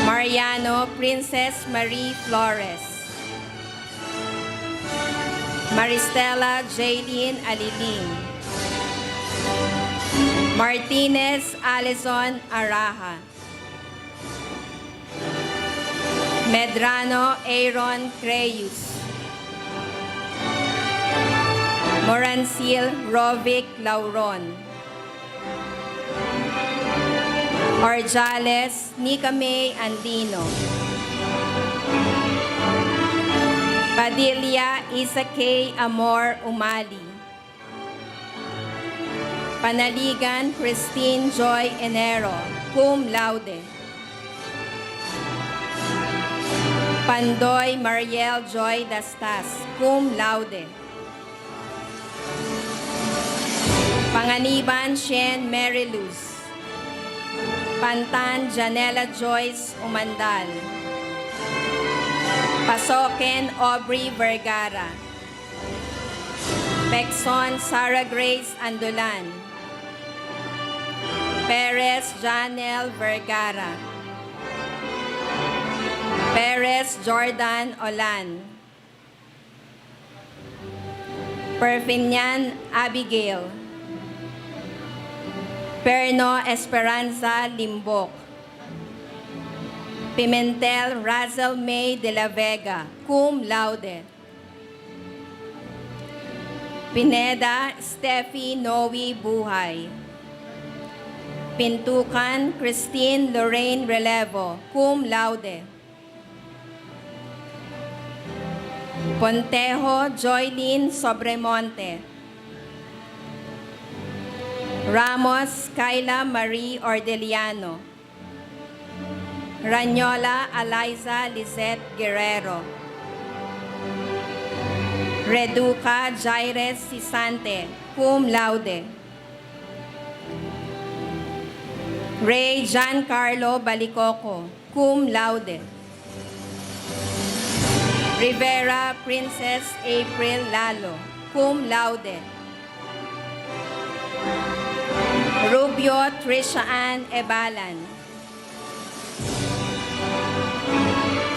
Speaker 10: Mariano Princess Marie Flores. Maristela Jaylene Aliling. Martinez Alison Araha. Medrano Aaron Creyus. Morancil Rovic Lauron. Orjales Nika May Andino. Padilla 𝗖𝗍𝗺𝗃 Amor Umali. Panaligan Christine Joy Enero, cum laude. Pandoy Mariel Joy Dastas, cum laude. Panganiban Shen Mary Luz. Pantan Janela Joyce Umandal. Pasoken Aubrey Vergara. Pexon Sarah Grace Andulan. Perez Janel Vergara. Perez Jordan Olan. Perpignan Abigail. Perno Esperanza Limbok. Pimentel Razel May de la Vega, cum laude. Pineda Steffi Noe Buhay. Pintukan Christine Lorraine Relevo, cum laude. Pontejo Joylyn Sobremonte. Ramos Kayla Marie Ordeliano. Ranyola Eliza Lizette Guerrero. Reduca Jaires Sisante, cum laude. Ray Giancarlo Balicoco, cum laude. Rivera Princess April Lalo, cum laude. Rubio Trisha Ann Ebalan.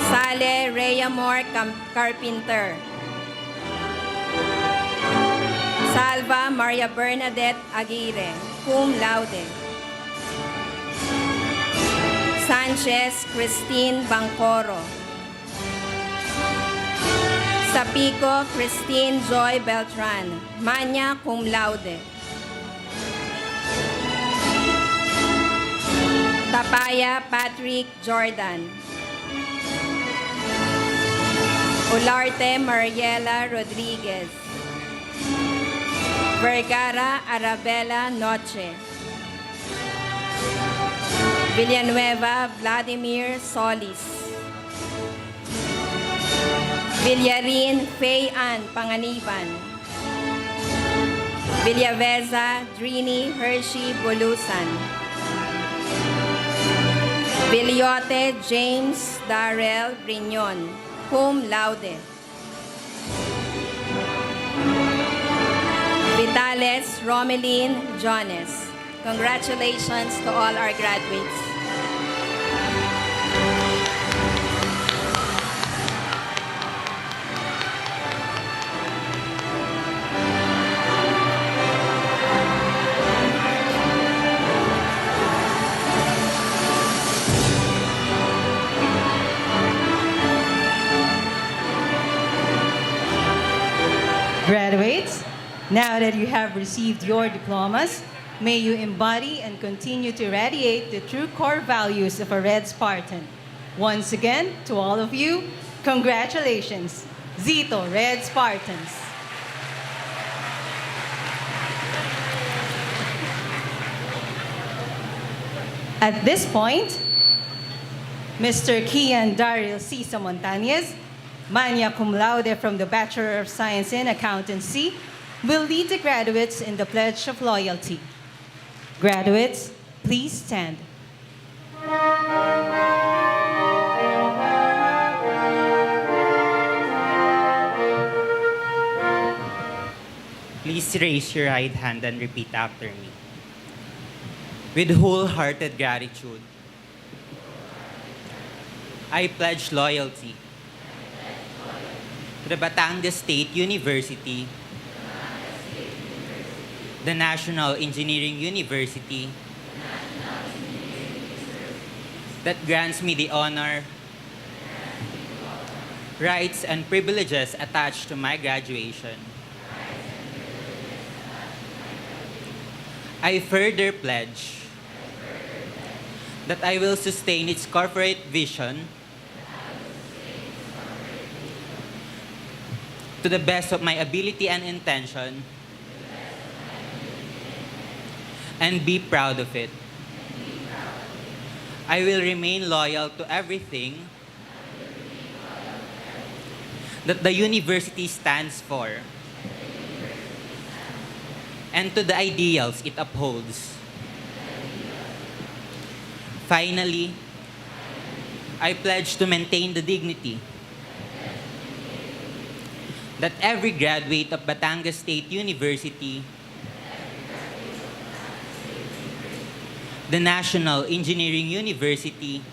Speaker 10: Sale Rhea Moore Carpenter. Salva Maria Bernadette Aguirre, cum laude. Sanchez Christine Bangcoro. Sapico Christine Joy Beltran, magna cum laude. Tapaya Patrick Jordan. Olarte Mariela Rodriguez. Vergara Arabella Noche. Villanueva Vladimir Solis. Villarin Faye Ann Panganiban. Villaveza Drini Hershey Bulusan. Villote James Darrell Brignon, cum laude. Vitales Romeline Jones. Congratulations to all our graduates.
Speaker 1: Graduates, now that you have received your diplomas, may you embody and continue to radiate the true core values of a Red Spartan. Once again, to all of you, congratulations. Zito, Red Spartans. At this point, Mr. Kian Daryl Cisa Montañez, magna cum laude from the Bachelor of Science in Accountancy, will lead the graduates in the Pledge of Loyalty. Graduates, please stand.
Speaker 11: Please raise your right hand and repeat after me. With wholehearted gratitude, I pledge loyalty to the Batangas State University, the National Engineering University, that grants me the honor, rights, and privileges attached to my graduation. I further pledge that I will sustain its corporate vision to the best of my ability and intention, and be proud of it. I will remain loyal to everything that the university stands for and to the ideals it upholds. Finally, I pledge to maintain the dignity that every graduate of Batangas State University, the National Engineering University,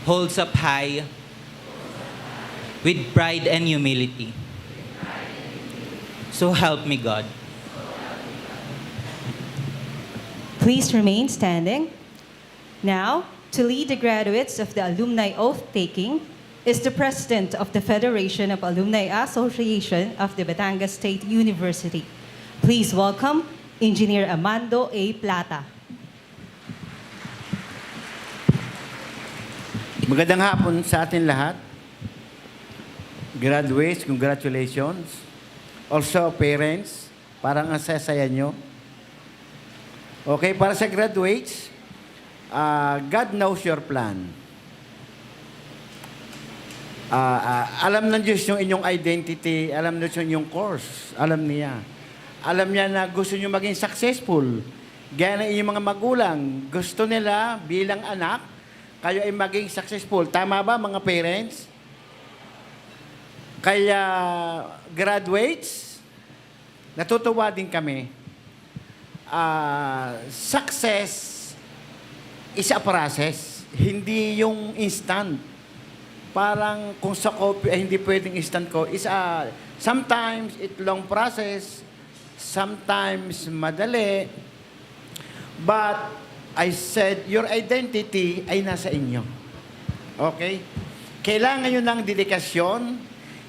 Speaker 11: holds up high with pride and humility. So help me God.
Speaker 1: Please remain standing. Now, to lead the graduates of the alumni oath-taking is the President of the Federation of Alumni Association of the Batangas State University. Please welcome Engineer Armando A. Plata.
Speaker 12: Magandang hapon sa atin lahat. Graduates, congratulations. Also, parents, parang ang sasaya nyo. Okay, para sa graduates, God knows your plan. Alam ng Diyos yung inyong identity, alam ng Diyos yung inyong course, alam niya. Alam niya na gusto nyo maging successful. Gaya ng inyong mga magulang, gusto nila bilang anak, kayo ay maging successful. Tama ba mga parents? Kaya graduates, natutuwa din kami. Success is a process, hindi yung instant. parang kung sa coffee ay hindi pwedeng instant ko, sometimes it long process, sometimes madali, but I said, your identity ay nasa inyo. Okay? Kailangan nyo ng dedikasyon,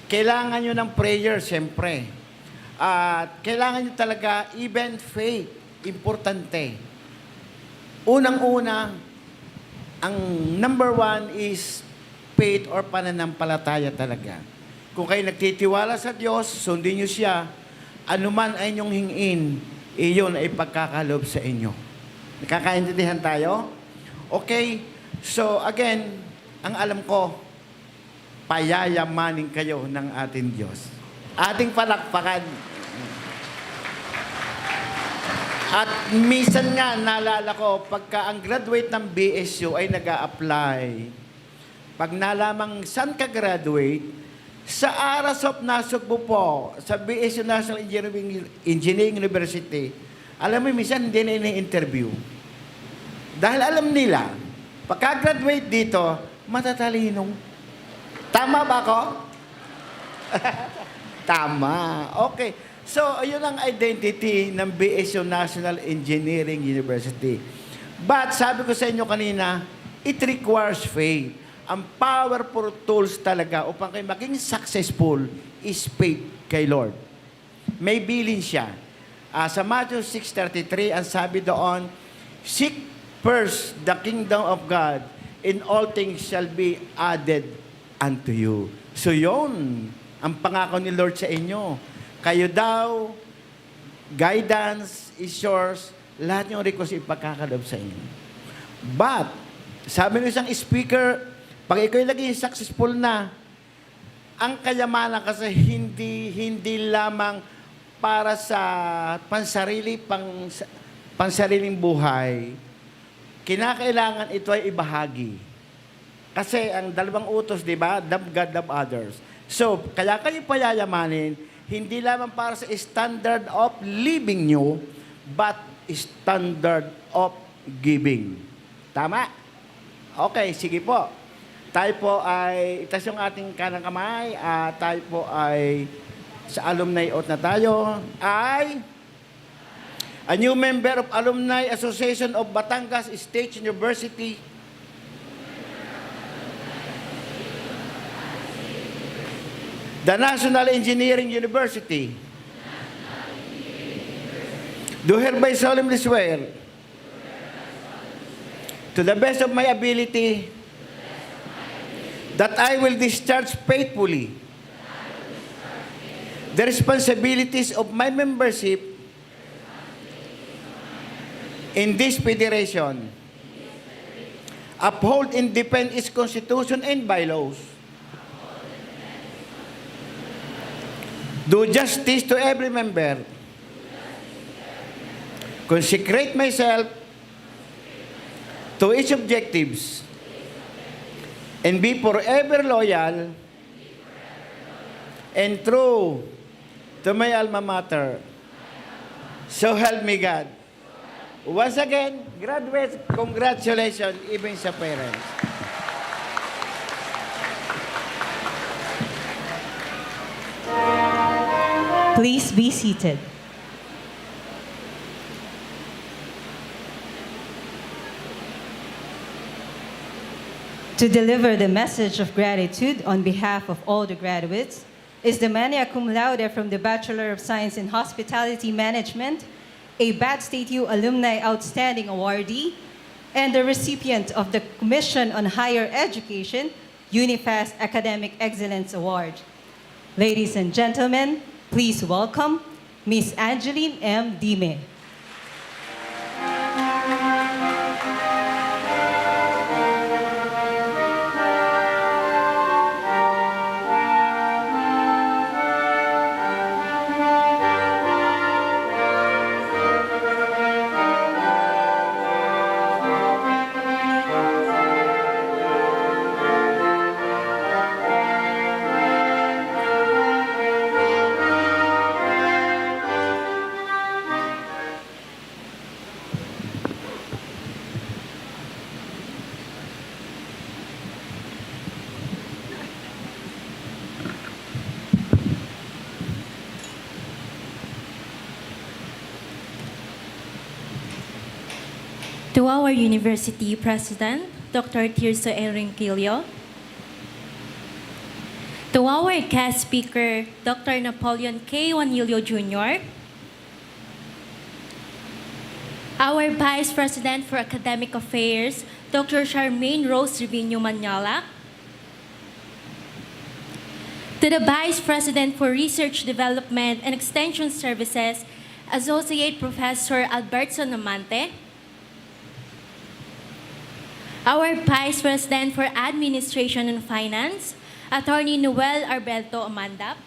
Speaker 12: kailangan nyo ng prayer, siyempre. At kailangan nyo talaga, even faith, importante. Unang-una, ang number one is faith or pananampalataya talaga. Kung kayo nagtitiwala sa Diyos, sundin nyo siya, anuman ay inyong hingin, iyon ay pagkakalob sa inyo. Nakakaintindihan tayo? Okay, so again, ang alam ko, payayamanin kayo ng ating Diyos. Ating palakpakan. At minsan nga, naalala ko, pagka ang graduate ng BSU ay nag-a-apply, pag nalamang saan ka graduate, sa Aras of Nasugbu po, sa BSU National Engineering University, alam mo, minsan hindi na ini-interview. Dahil alam nila, pagka-graduate dito, matatalinong. Tama ba ako? Tama. Okay. So, ayun ang identity ng BSU National Engineering University. But, sabi ko sa inyo kanina, it requires faith. Ang powerful tools talaga upang kayo maging successful is faith kay Lord. May bilin siya. Sa Matthew 6:33, ang sabi doon, seek first the kingdom of God, and all things shall be added unto you. So yun, ang pangako ni Lord sa inyo. Kayo daw, guidance is yours, lahat yung request ipagkakalob sa inyo. But, sabi ng isang speaker, pag ikaw naging successful na, ang kayamanan kasi hindi lamang para sa pansariling buhay, kinakailangan ito ay ibahagi. Kasi ang dalawang utos, di ba? Love God, love others. So, kaya kayo payayamanin, hindi lamang para sa standard of living nyo, but standard of giving. Tama? Okay, sige po. Tayo po ay, itas yung ating kanang kamay, tayo po ay sa alumni oath na tayo, ay a new member of Alumni Association of Batangas State University, the National Engineering University, do hereby solemnly swear, to the best of my ability, that I will discharge faithfully the responsibilities of my membership in this federation, uphold and defend its constitution and bylaws, do justice to every member, consecrate myself to its objectives, and be forever loyal and true to my alma mater. So help me God. Once again, graduates, congratulations even sa parents.
Speaker 1: Please be seated. To deliver the message of gratitude on behalf of all the graduates is the magna cum laude from the Bachelor of Science in Hospitality Management, a BAT State U Alumni Outstanding Awardee, and the recipient of the Commission on Higher Education Unifast Academic Excellence Award. Ladies and gentlemen, please welcome Miss Angeline M. Dime.
Speaker 13: To our University President, Dr. 𝗘𝘅𝗲𝗿𝗂𝗍. To our guest speaker, Dr. 𝗕𝘅𝗲𝗿𝗂𝗍𝗄 Jr. Our Vice President for Academic Affairs, Dr. 𝗕𝘅𝗄𝗿𝗍𝗄. To the Vice President for Research Development and Extension Services, Associate Professor Albertson Amante. Our Vice President for Administration and Finance, Attorney Noel Arbelto Amanda.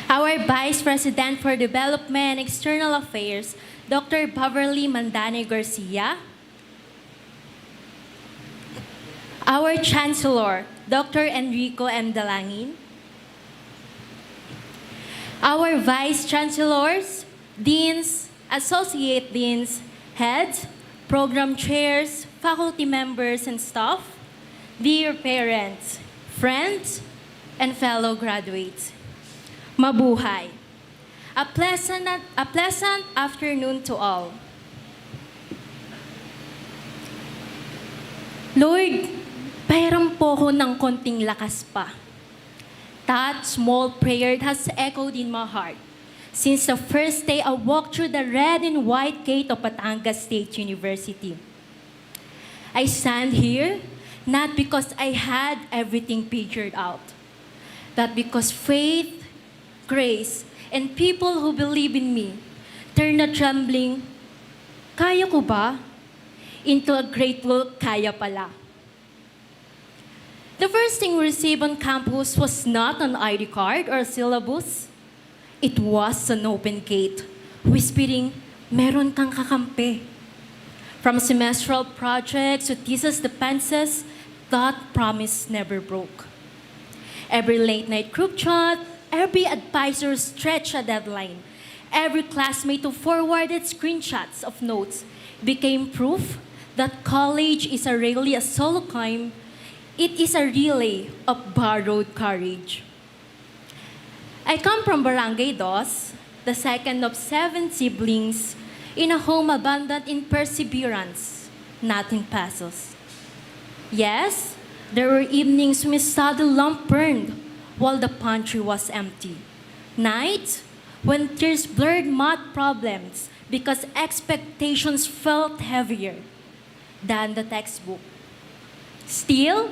Speaker 13: Our Vice President for Development and External Affairs, Dr. Beverly Mandane Garcia. Our Chancellor, Dr. Enrico M. Dalangin. Our Vice Chancellors, Deans, Associate Deans, Heads, Program Chairs, faculty members and staff, dear parents, friends, and fellow graduates. Mabuhay. A pleasant afternoon to all. Lord, pahiram po ko ng konting lakas pa. That small prayer has echoed in my heart since the first day I walked through the red and white gate of Batangas State University. I stand here not because I had everything figured out, but because faith, grace, and people who believe in me turn a trembling, kaya ko ba? Into a grateful, kaya pala. The first thing we received on campus was not an ID card or syllabus. It was an open gate, whispering, meron kang kakampi. From semestral projects to thesis defenses, that promise never broke. Every late-night group chat, every advisor stretched a deadline, every classmate who forwarded screenshots of notes became proof that college is really a solo climb. It is a relay of borrowed courage. I come from Barangay Dos, the second of 7 siblings, in a home abundant in perseverance, not in pesos. Yes, there were evenings when study lamp burned while the pantry was empty. Nights when tears blurred math problems because expectations felt heavier than the textbook. Still,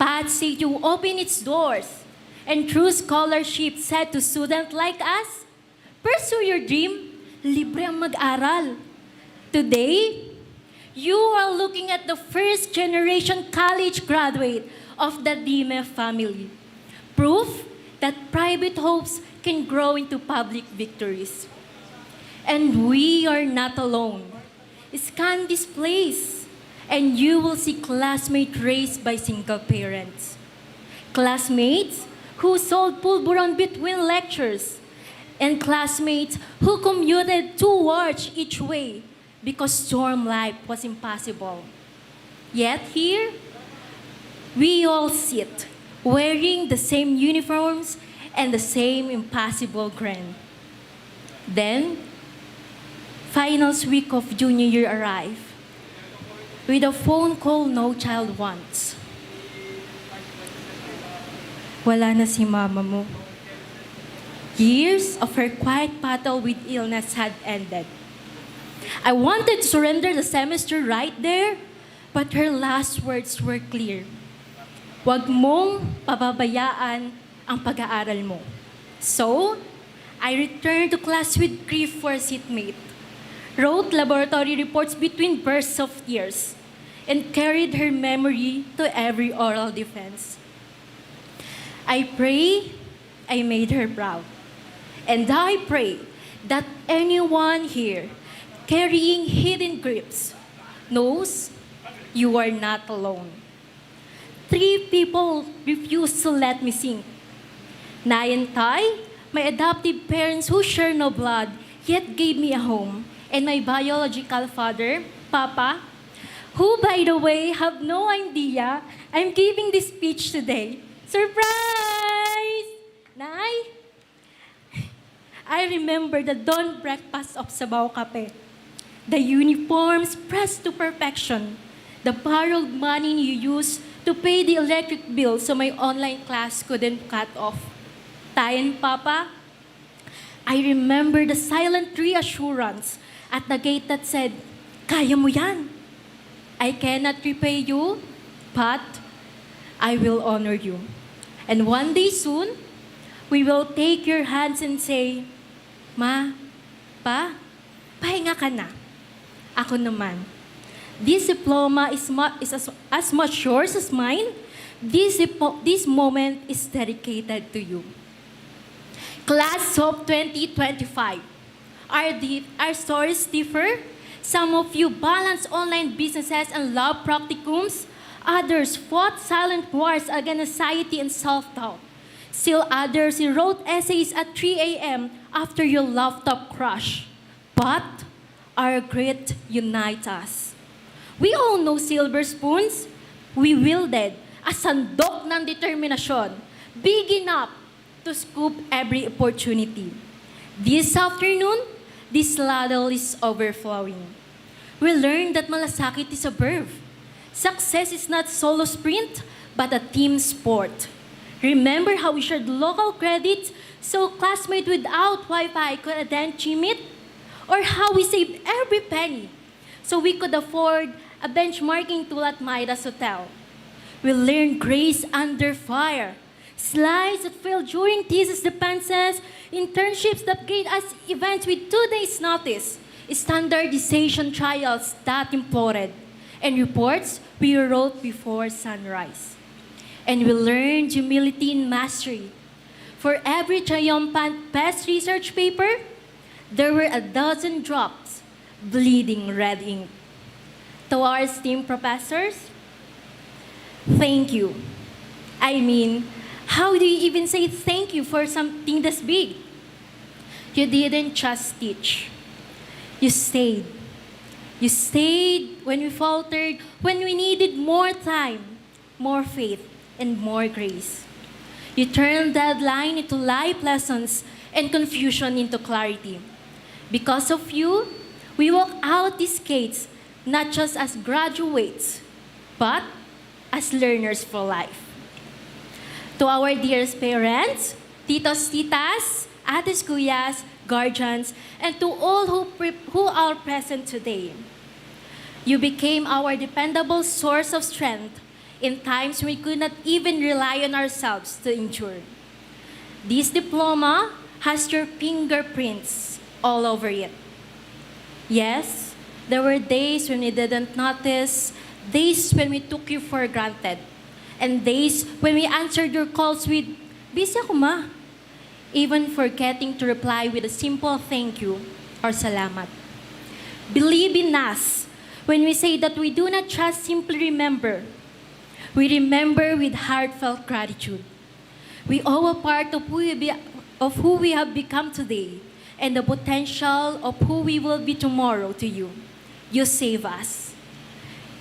Speaker 13: 𝗃𝘅𝗍𝗄 opened its doors and through scholarship said to students like us, pursue your dream, libre ang mag-aral. Today, you are looking at the first generation college graduate of the 𝗕𝘅𝗻𝗏 family. Proof that private hopes can grow into public victories. And we are not alone. Scan this place, and you will see classmates raised by single parents. Classmates who sold pulburon between lectures, and classmates who commuted 2 hours each way because dorm life was impossible. Yet here, we all sit wearing the same uniforms and the same impossible grind. Then, finals week of junior year arrived with a phone call no child wants. Wala na si mama mo. Years of her quiet battle with illness had ended. I wanted to surrender the semester right there, but her last words were clear. Huwag mong pababayaan ang pag-aaral mo. So, I returned to class with grief for a seatmate, wrote laboratory reports between bursts of tears, and carried her memory to every oral defense. I pray I made her proud. And I pray that anyone here carrying hidden griefs knows you are not alone. 3 people refused to let me sing. Nay and Tay, my adoptive parents who share no blood, yet gave me a home. And my biological father, Papa, who, by the way, have no idea I'm giving this speech today. Surprise! Nay, I remember the dawn breakfast of Sabaw Kape. the uniforms pressed to perfection, the borrowed money you used to pay the electric bill so my online class couldn't cut off. Tay and Papa, I remember the silent reassurance at the gate that said, "Kaya mo yan. I cannot repay you, but I will honor you. And one day soon, we will take your hands and say, Ma, Pa, pahinga ka na. Ako naman. This diploma is as much yours as mine. This moment is dedicated to you." Class of 2025. Our stories differ. Some of you balanced online businesses and love practicums. Others fought silent wars against anxiety and self-doubt. Still others wrote essays at 3 a.m. after your laptop crash. But our grit unites us. We all know silver spoons. We wielded a sandok ng determinasyon, big enough to scoop every opportunity. This afternoon, this ladle is overflowing. We learned that malasakit is a verb. Success is not solo sprint, but a team sport. Remember how we shared local credits so classmates without Wi-Fi could attend CHIMIT? Or how we saved every penny so we could afford a benchmarking tool at Maida's Hotel? We learned grace under fire, slides that failed during thesis defenses, internships that gave us events with 2 days' notice, standardization trials that imploded, and reports we wrote before sunrise. And we learned humility and mastery. For every triumphant best research paper, there were a dozen drops bleeding red ink. To our esteemed professors, thank you. I mean, how do you even say thank you for something this big? You didn't just teach. You stayed. You stayed when we faltered, when we needed more time, more faith, and more grace. You turned deadline into life lessons and confusion into clarity. Because of you, we walk out these gates not just as graduates, but as learners for life. To our dearest parents, titos, titas, ates, kuyas, guardians, and to all who are present today. You became our dependable source of strength in times we could not even rely on ourselves to endure. This diploma has your fingerprints all over it. Yes, there were days when we didn't notice, days when we took you for granted, and days when we answered your calls with, "Busy ako, Ma," even forgetting to reply with a simple thank you or salamat. Believe in us when we say that we do not just simply remember. We remember with heartfelt gratitude. We owe a part of who we have become today and the potential of who we will be tomorrow to you. You save us.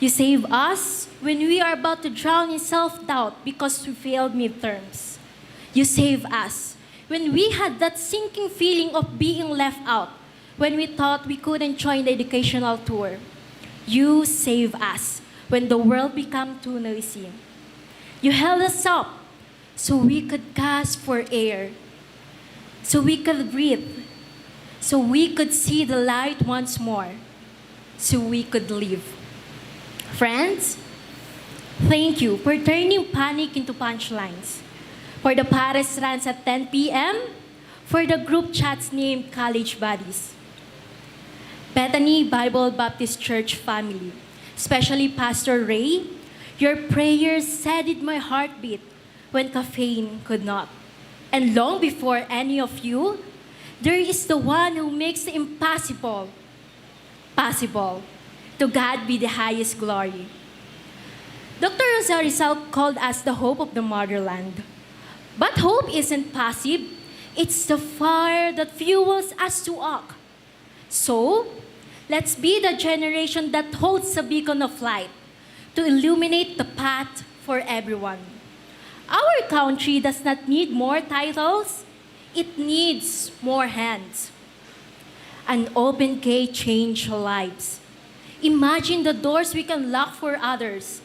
Speaker 13: You save us when we are about to drown in self-doubt because we failed midterms. You save us when we had that sinking feeling of being left out, when we thought we couldn't join the educational tour. You save us when the world became too noisy. You held us up so we could gasp for air, so we could breathe, so we could see the light once more, so we could live. Friends, thank you for turning panic into punchlines, for the Paris runs at 10 p.m., for the group chats named College Buddies. Bethany Bible Baptist Church family, especially Pastor Ray, your prayers steadied my heartbeat when caffeine could not. And long before any of you, there is the one who makes the impossible possible. To God be the highest glory. Dr. Rosa Rizal called us the hope of the motherland. But hope isn't passive. It's the fire that fuels us to walk. So, let's be the generation that holds a beacon of light to illuminate the path for everyone. Our country does not need more titles. It needs more hands. An open gate changed lives. Imagine the doors we can lock for others.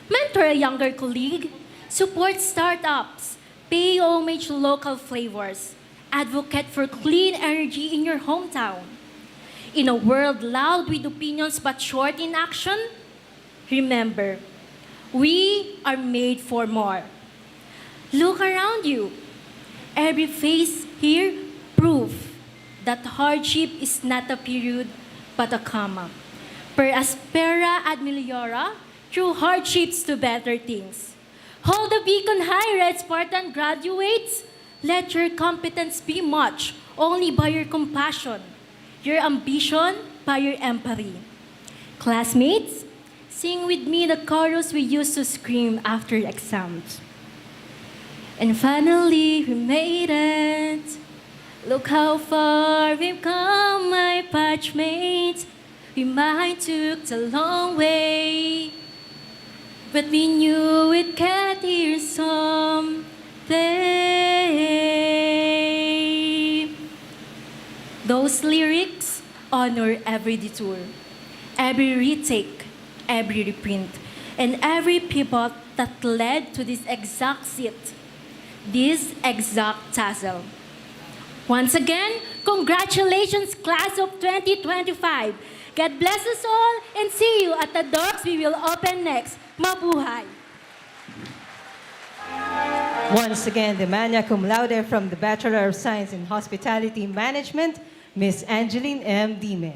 Speaker 13: Mentor a younger colleague, support startups, pay homage to local flavors, advocate for clean energy in your hometown. In a world loud with opinions but short in action, remember, we are made for more. Look around you. Every face here proof that hardship is not a period but a comma. Per aspera ad meliora, through hardships to better things. Hold the beacon high, Red Spartan graduates. Let your competence be much only by your compassion, your ambition by your empathy. Classmates, sing with me the chorus we used to scream after exams. And finally, we made it. Look how far we've come, my batchmates. We might took the long way, but we knew it got here someday. Those lyrics honor every detour, every retake, every reprint, and every pivot that led to this exact seat, this exact tassel. Once again, congratulations, class of 2025. God bless us all and see you at the doors we will open next. Mabuhay!
Speaker 1: Once again, the magna cum laude from the Bachelor of Science in Hospitality Management, Ms. Angeline M. Dime.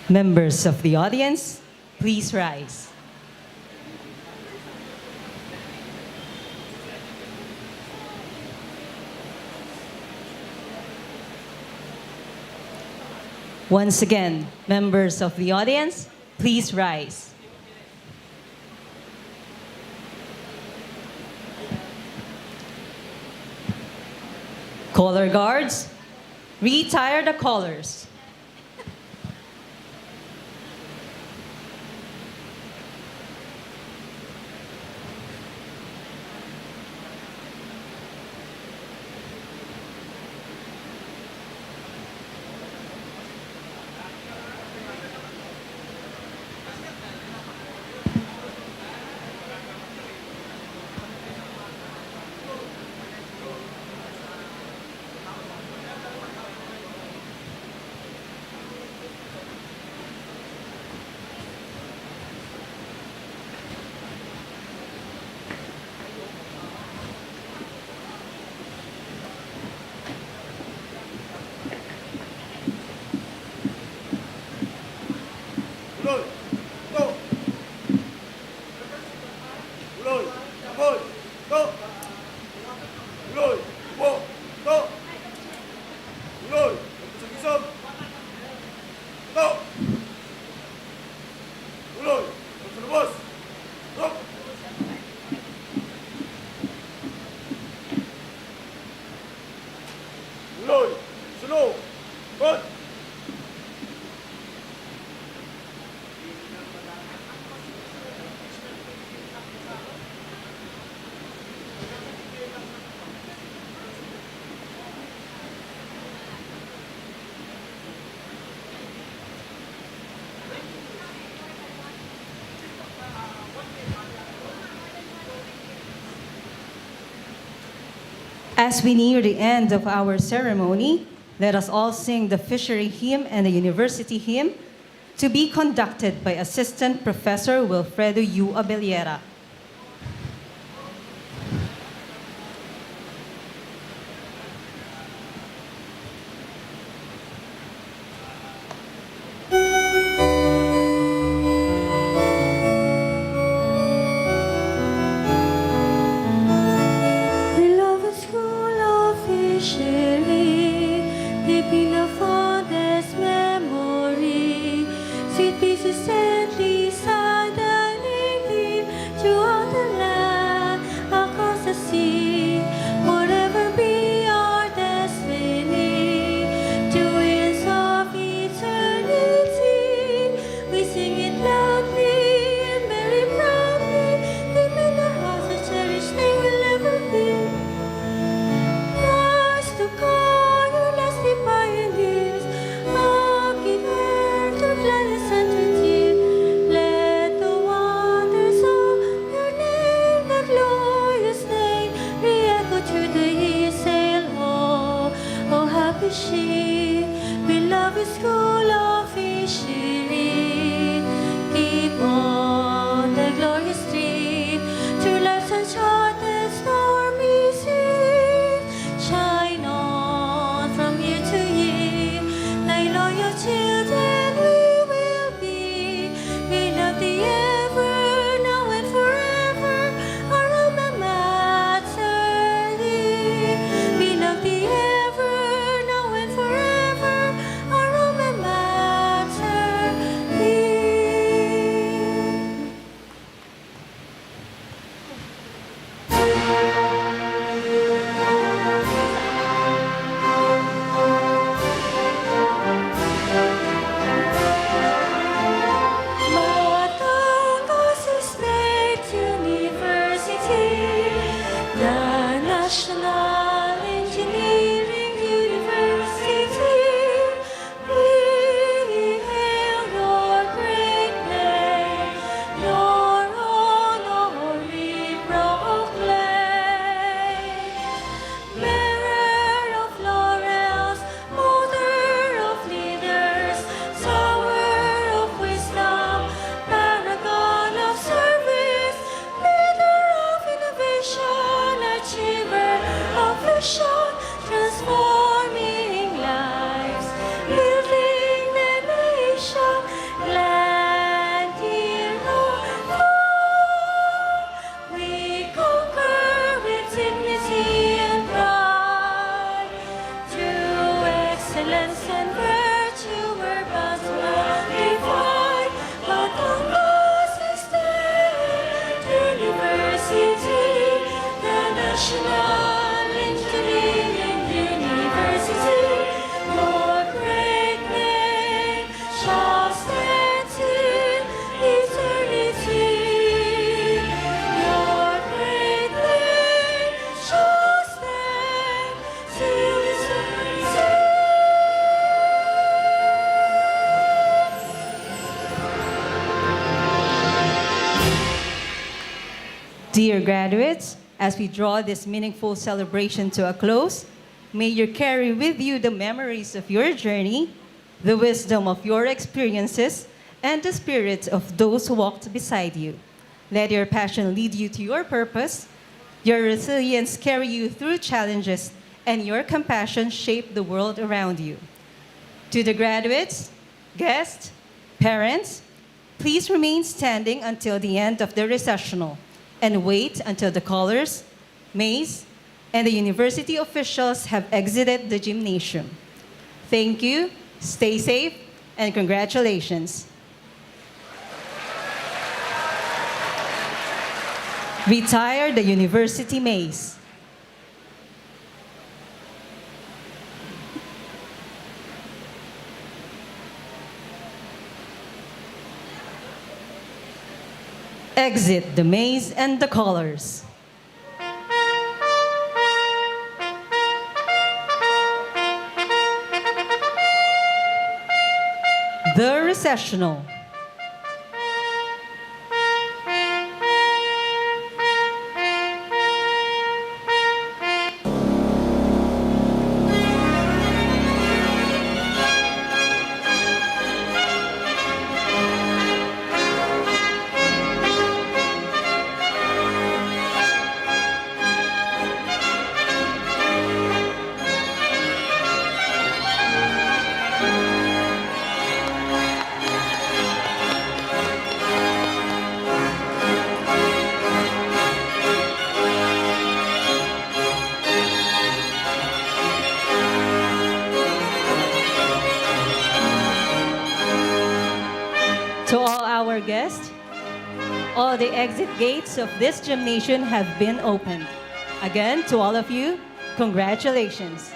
Speaker 1: Members of the audience, please rise. Once again, members of the audience, please rise. Color guards, retire the collars.
Speaker 3: Uloy, to. Uloy, amoy, to. Uloy, upo, to. Uloy, pagkasag-isag. To. Uloy, pagsalubos. To. Uloy, sunod. Good.
Speaker 1: As we near the end of our ceremony, let us all sing the fishery hymn and the university hymn to be conducted by Assistant Professor 𝗘𝘅𝗲𝗿𝗂𝗍.
Speaker 2: Beloved school of fishery, deep in the fondest memory, sweet pieces gently side and lead to Royal children we will be. We love the ever, now and forever, our alma mater. We love the ever, now and forever, our alma mater. Batangas State University, the National Engineering University. We hail your great name, your honor we proclaim. Bearer of laurels, mother of leaders, tower of wisdom, paragon of service, leader of innovation, achiever of vision, transforming lives, building the nation, land we conquer with dignity and pride. Through excellence and virtue, we're bound to magnify. Batangas State University, the National Engineering University. Your great name shall stand till eternity. Your great name shall stand till eternity.
Speaker 1: Dear graduates, as we draw this meaningful celebration to a close, may you carry with you the memories of your journey, the wisdom of your experiences, and the spirit of those who walked beside you. Let your passion lead you to your purpose, your resilience carry you through challenges, and your compassion shape the world around you. To the graduates, guests, parents, please remain standing until the end of the recessional and wait until the colors, maize, and the university officials have exited the gymnasium. Thank you, stay safe, and congratulations. Retire the university maize. Exit the maize and the colors. The recessional. To all our guests, all the exit gates of this gymnasium have been opened. Again, to all of you, congratulations.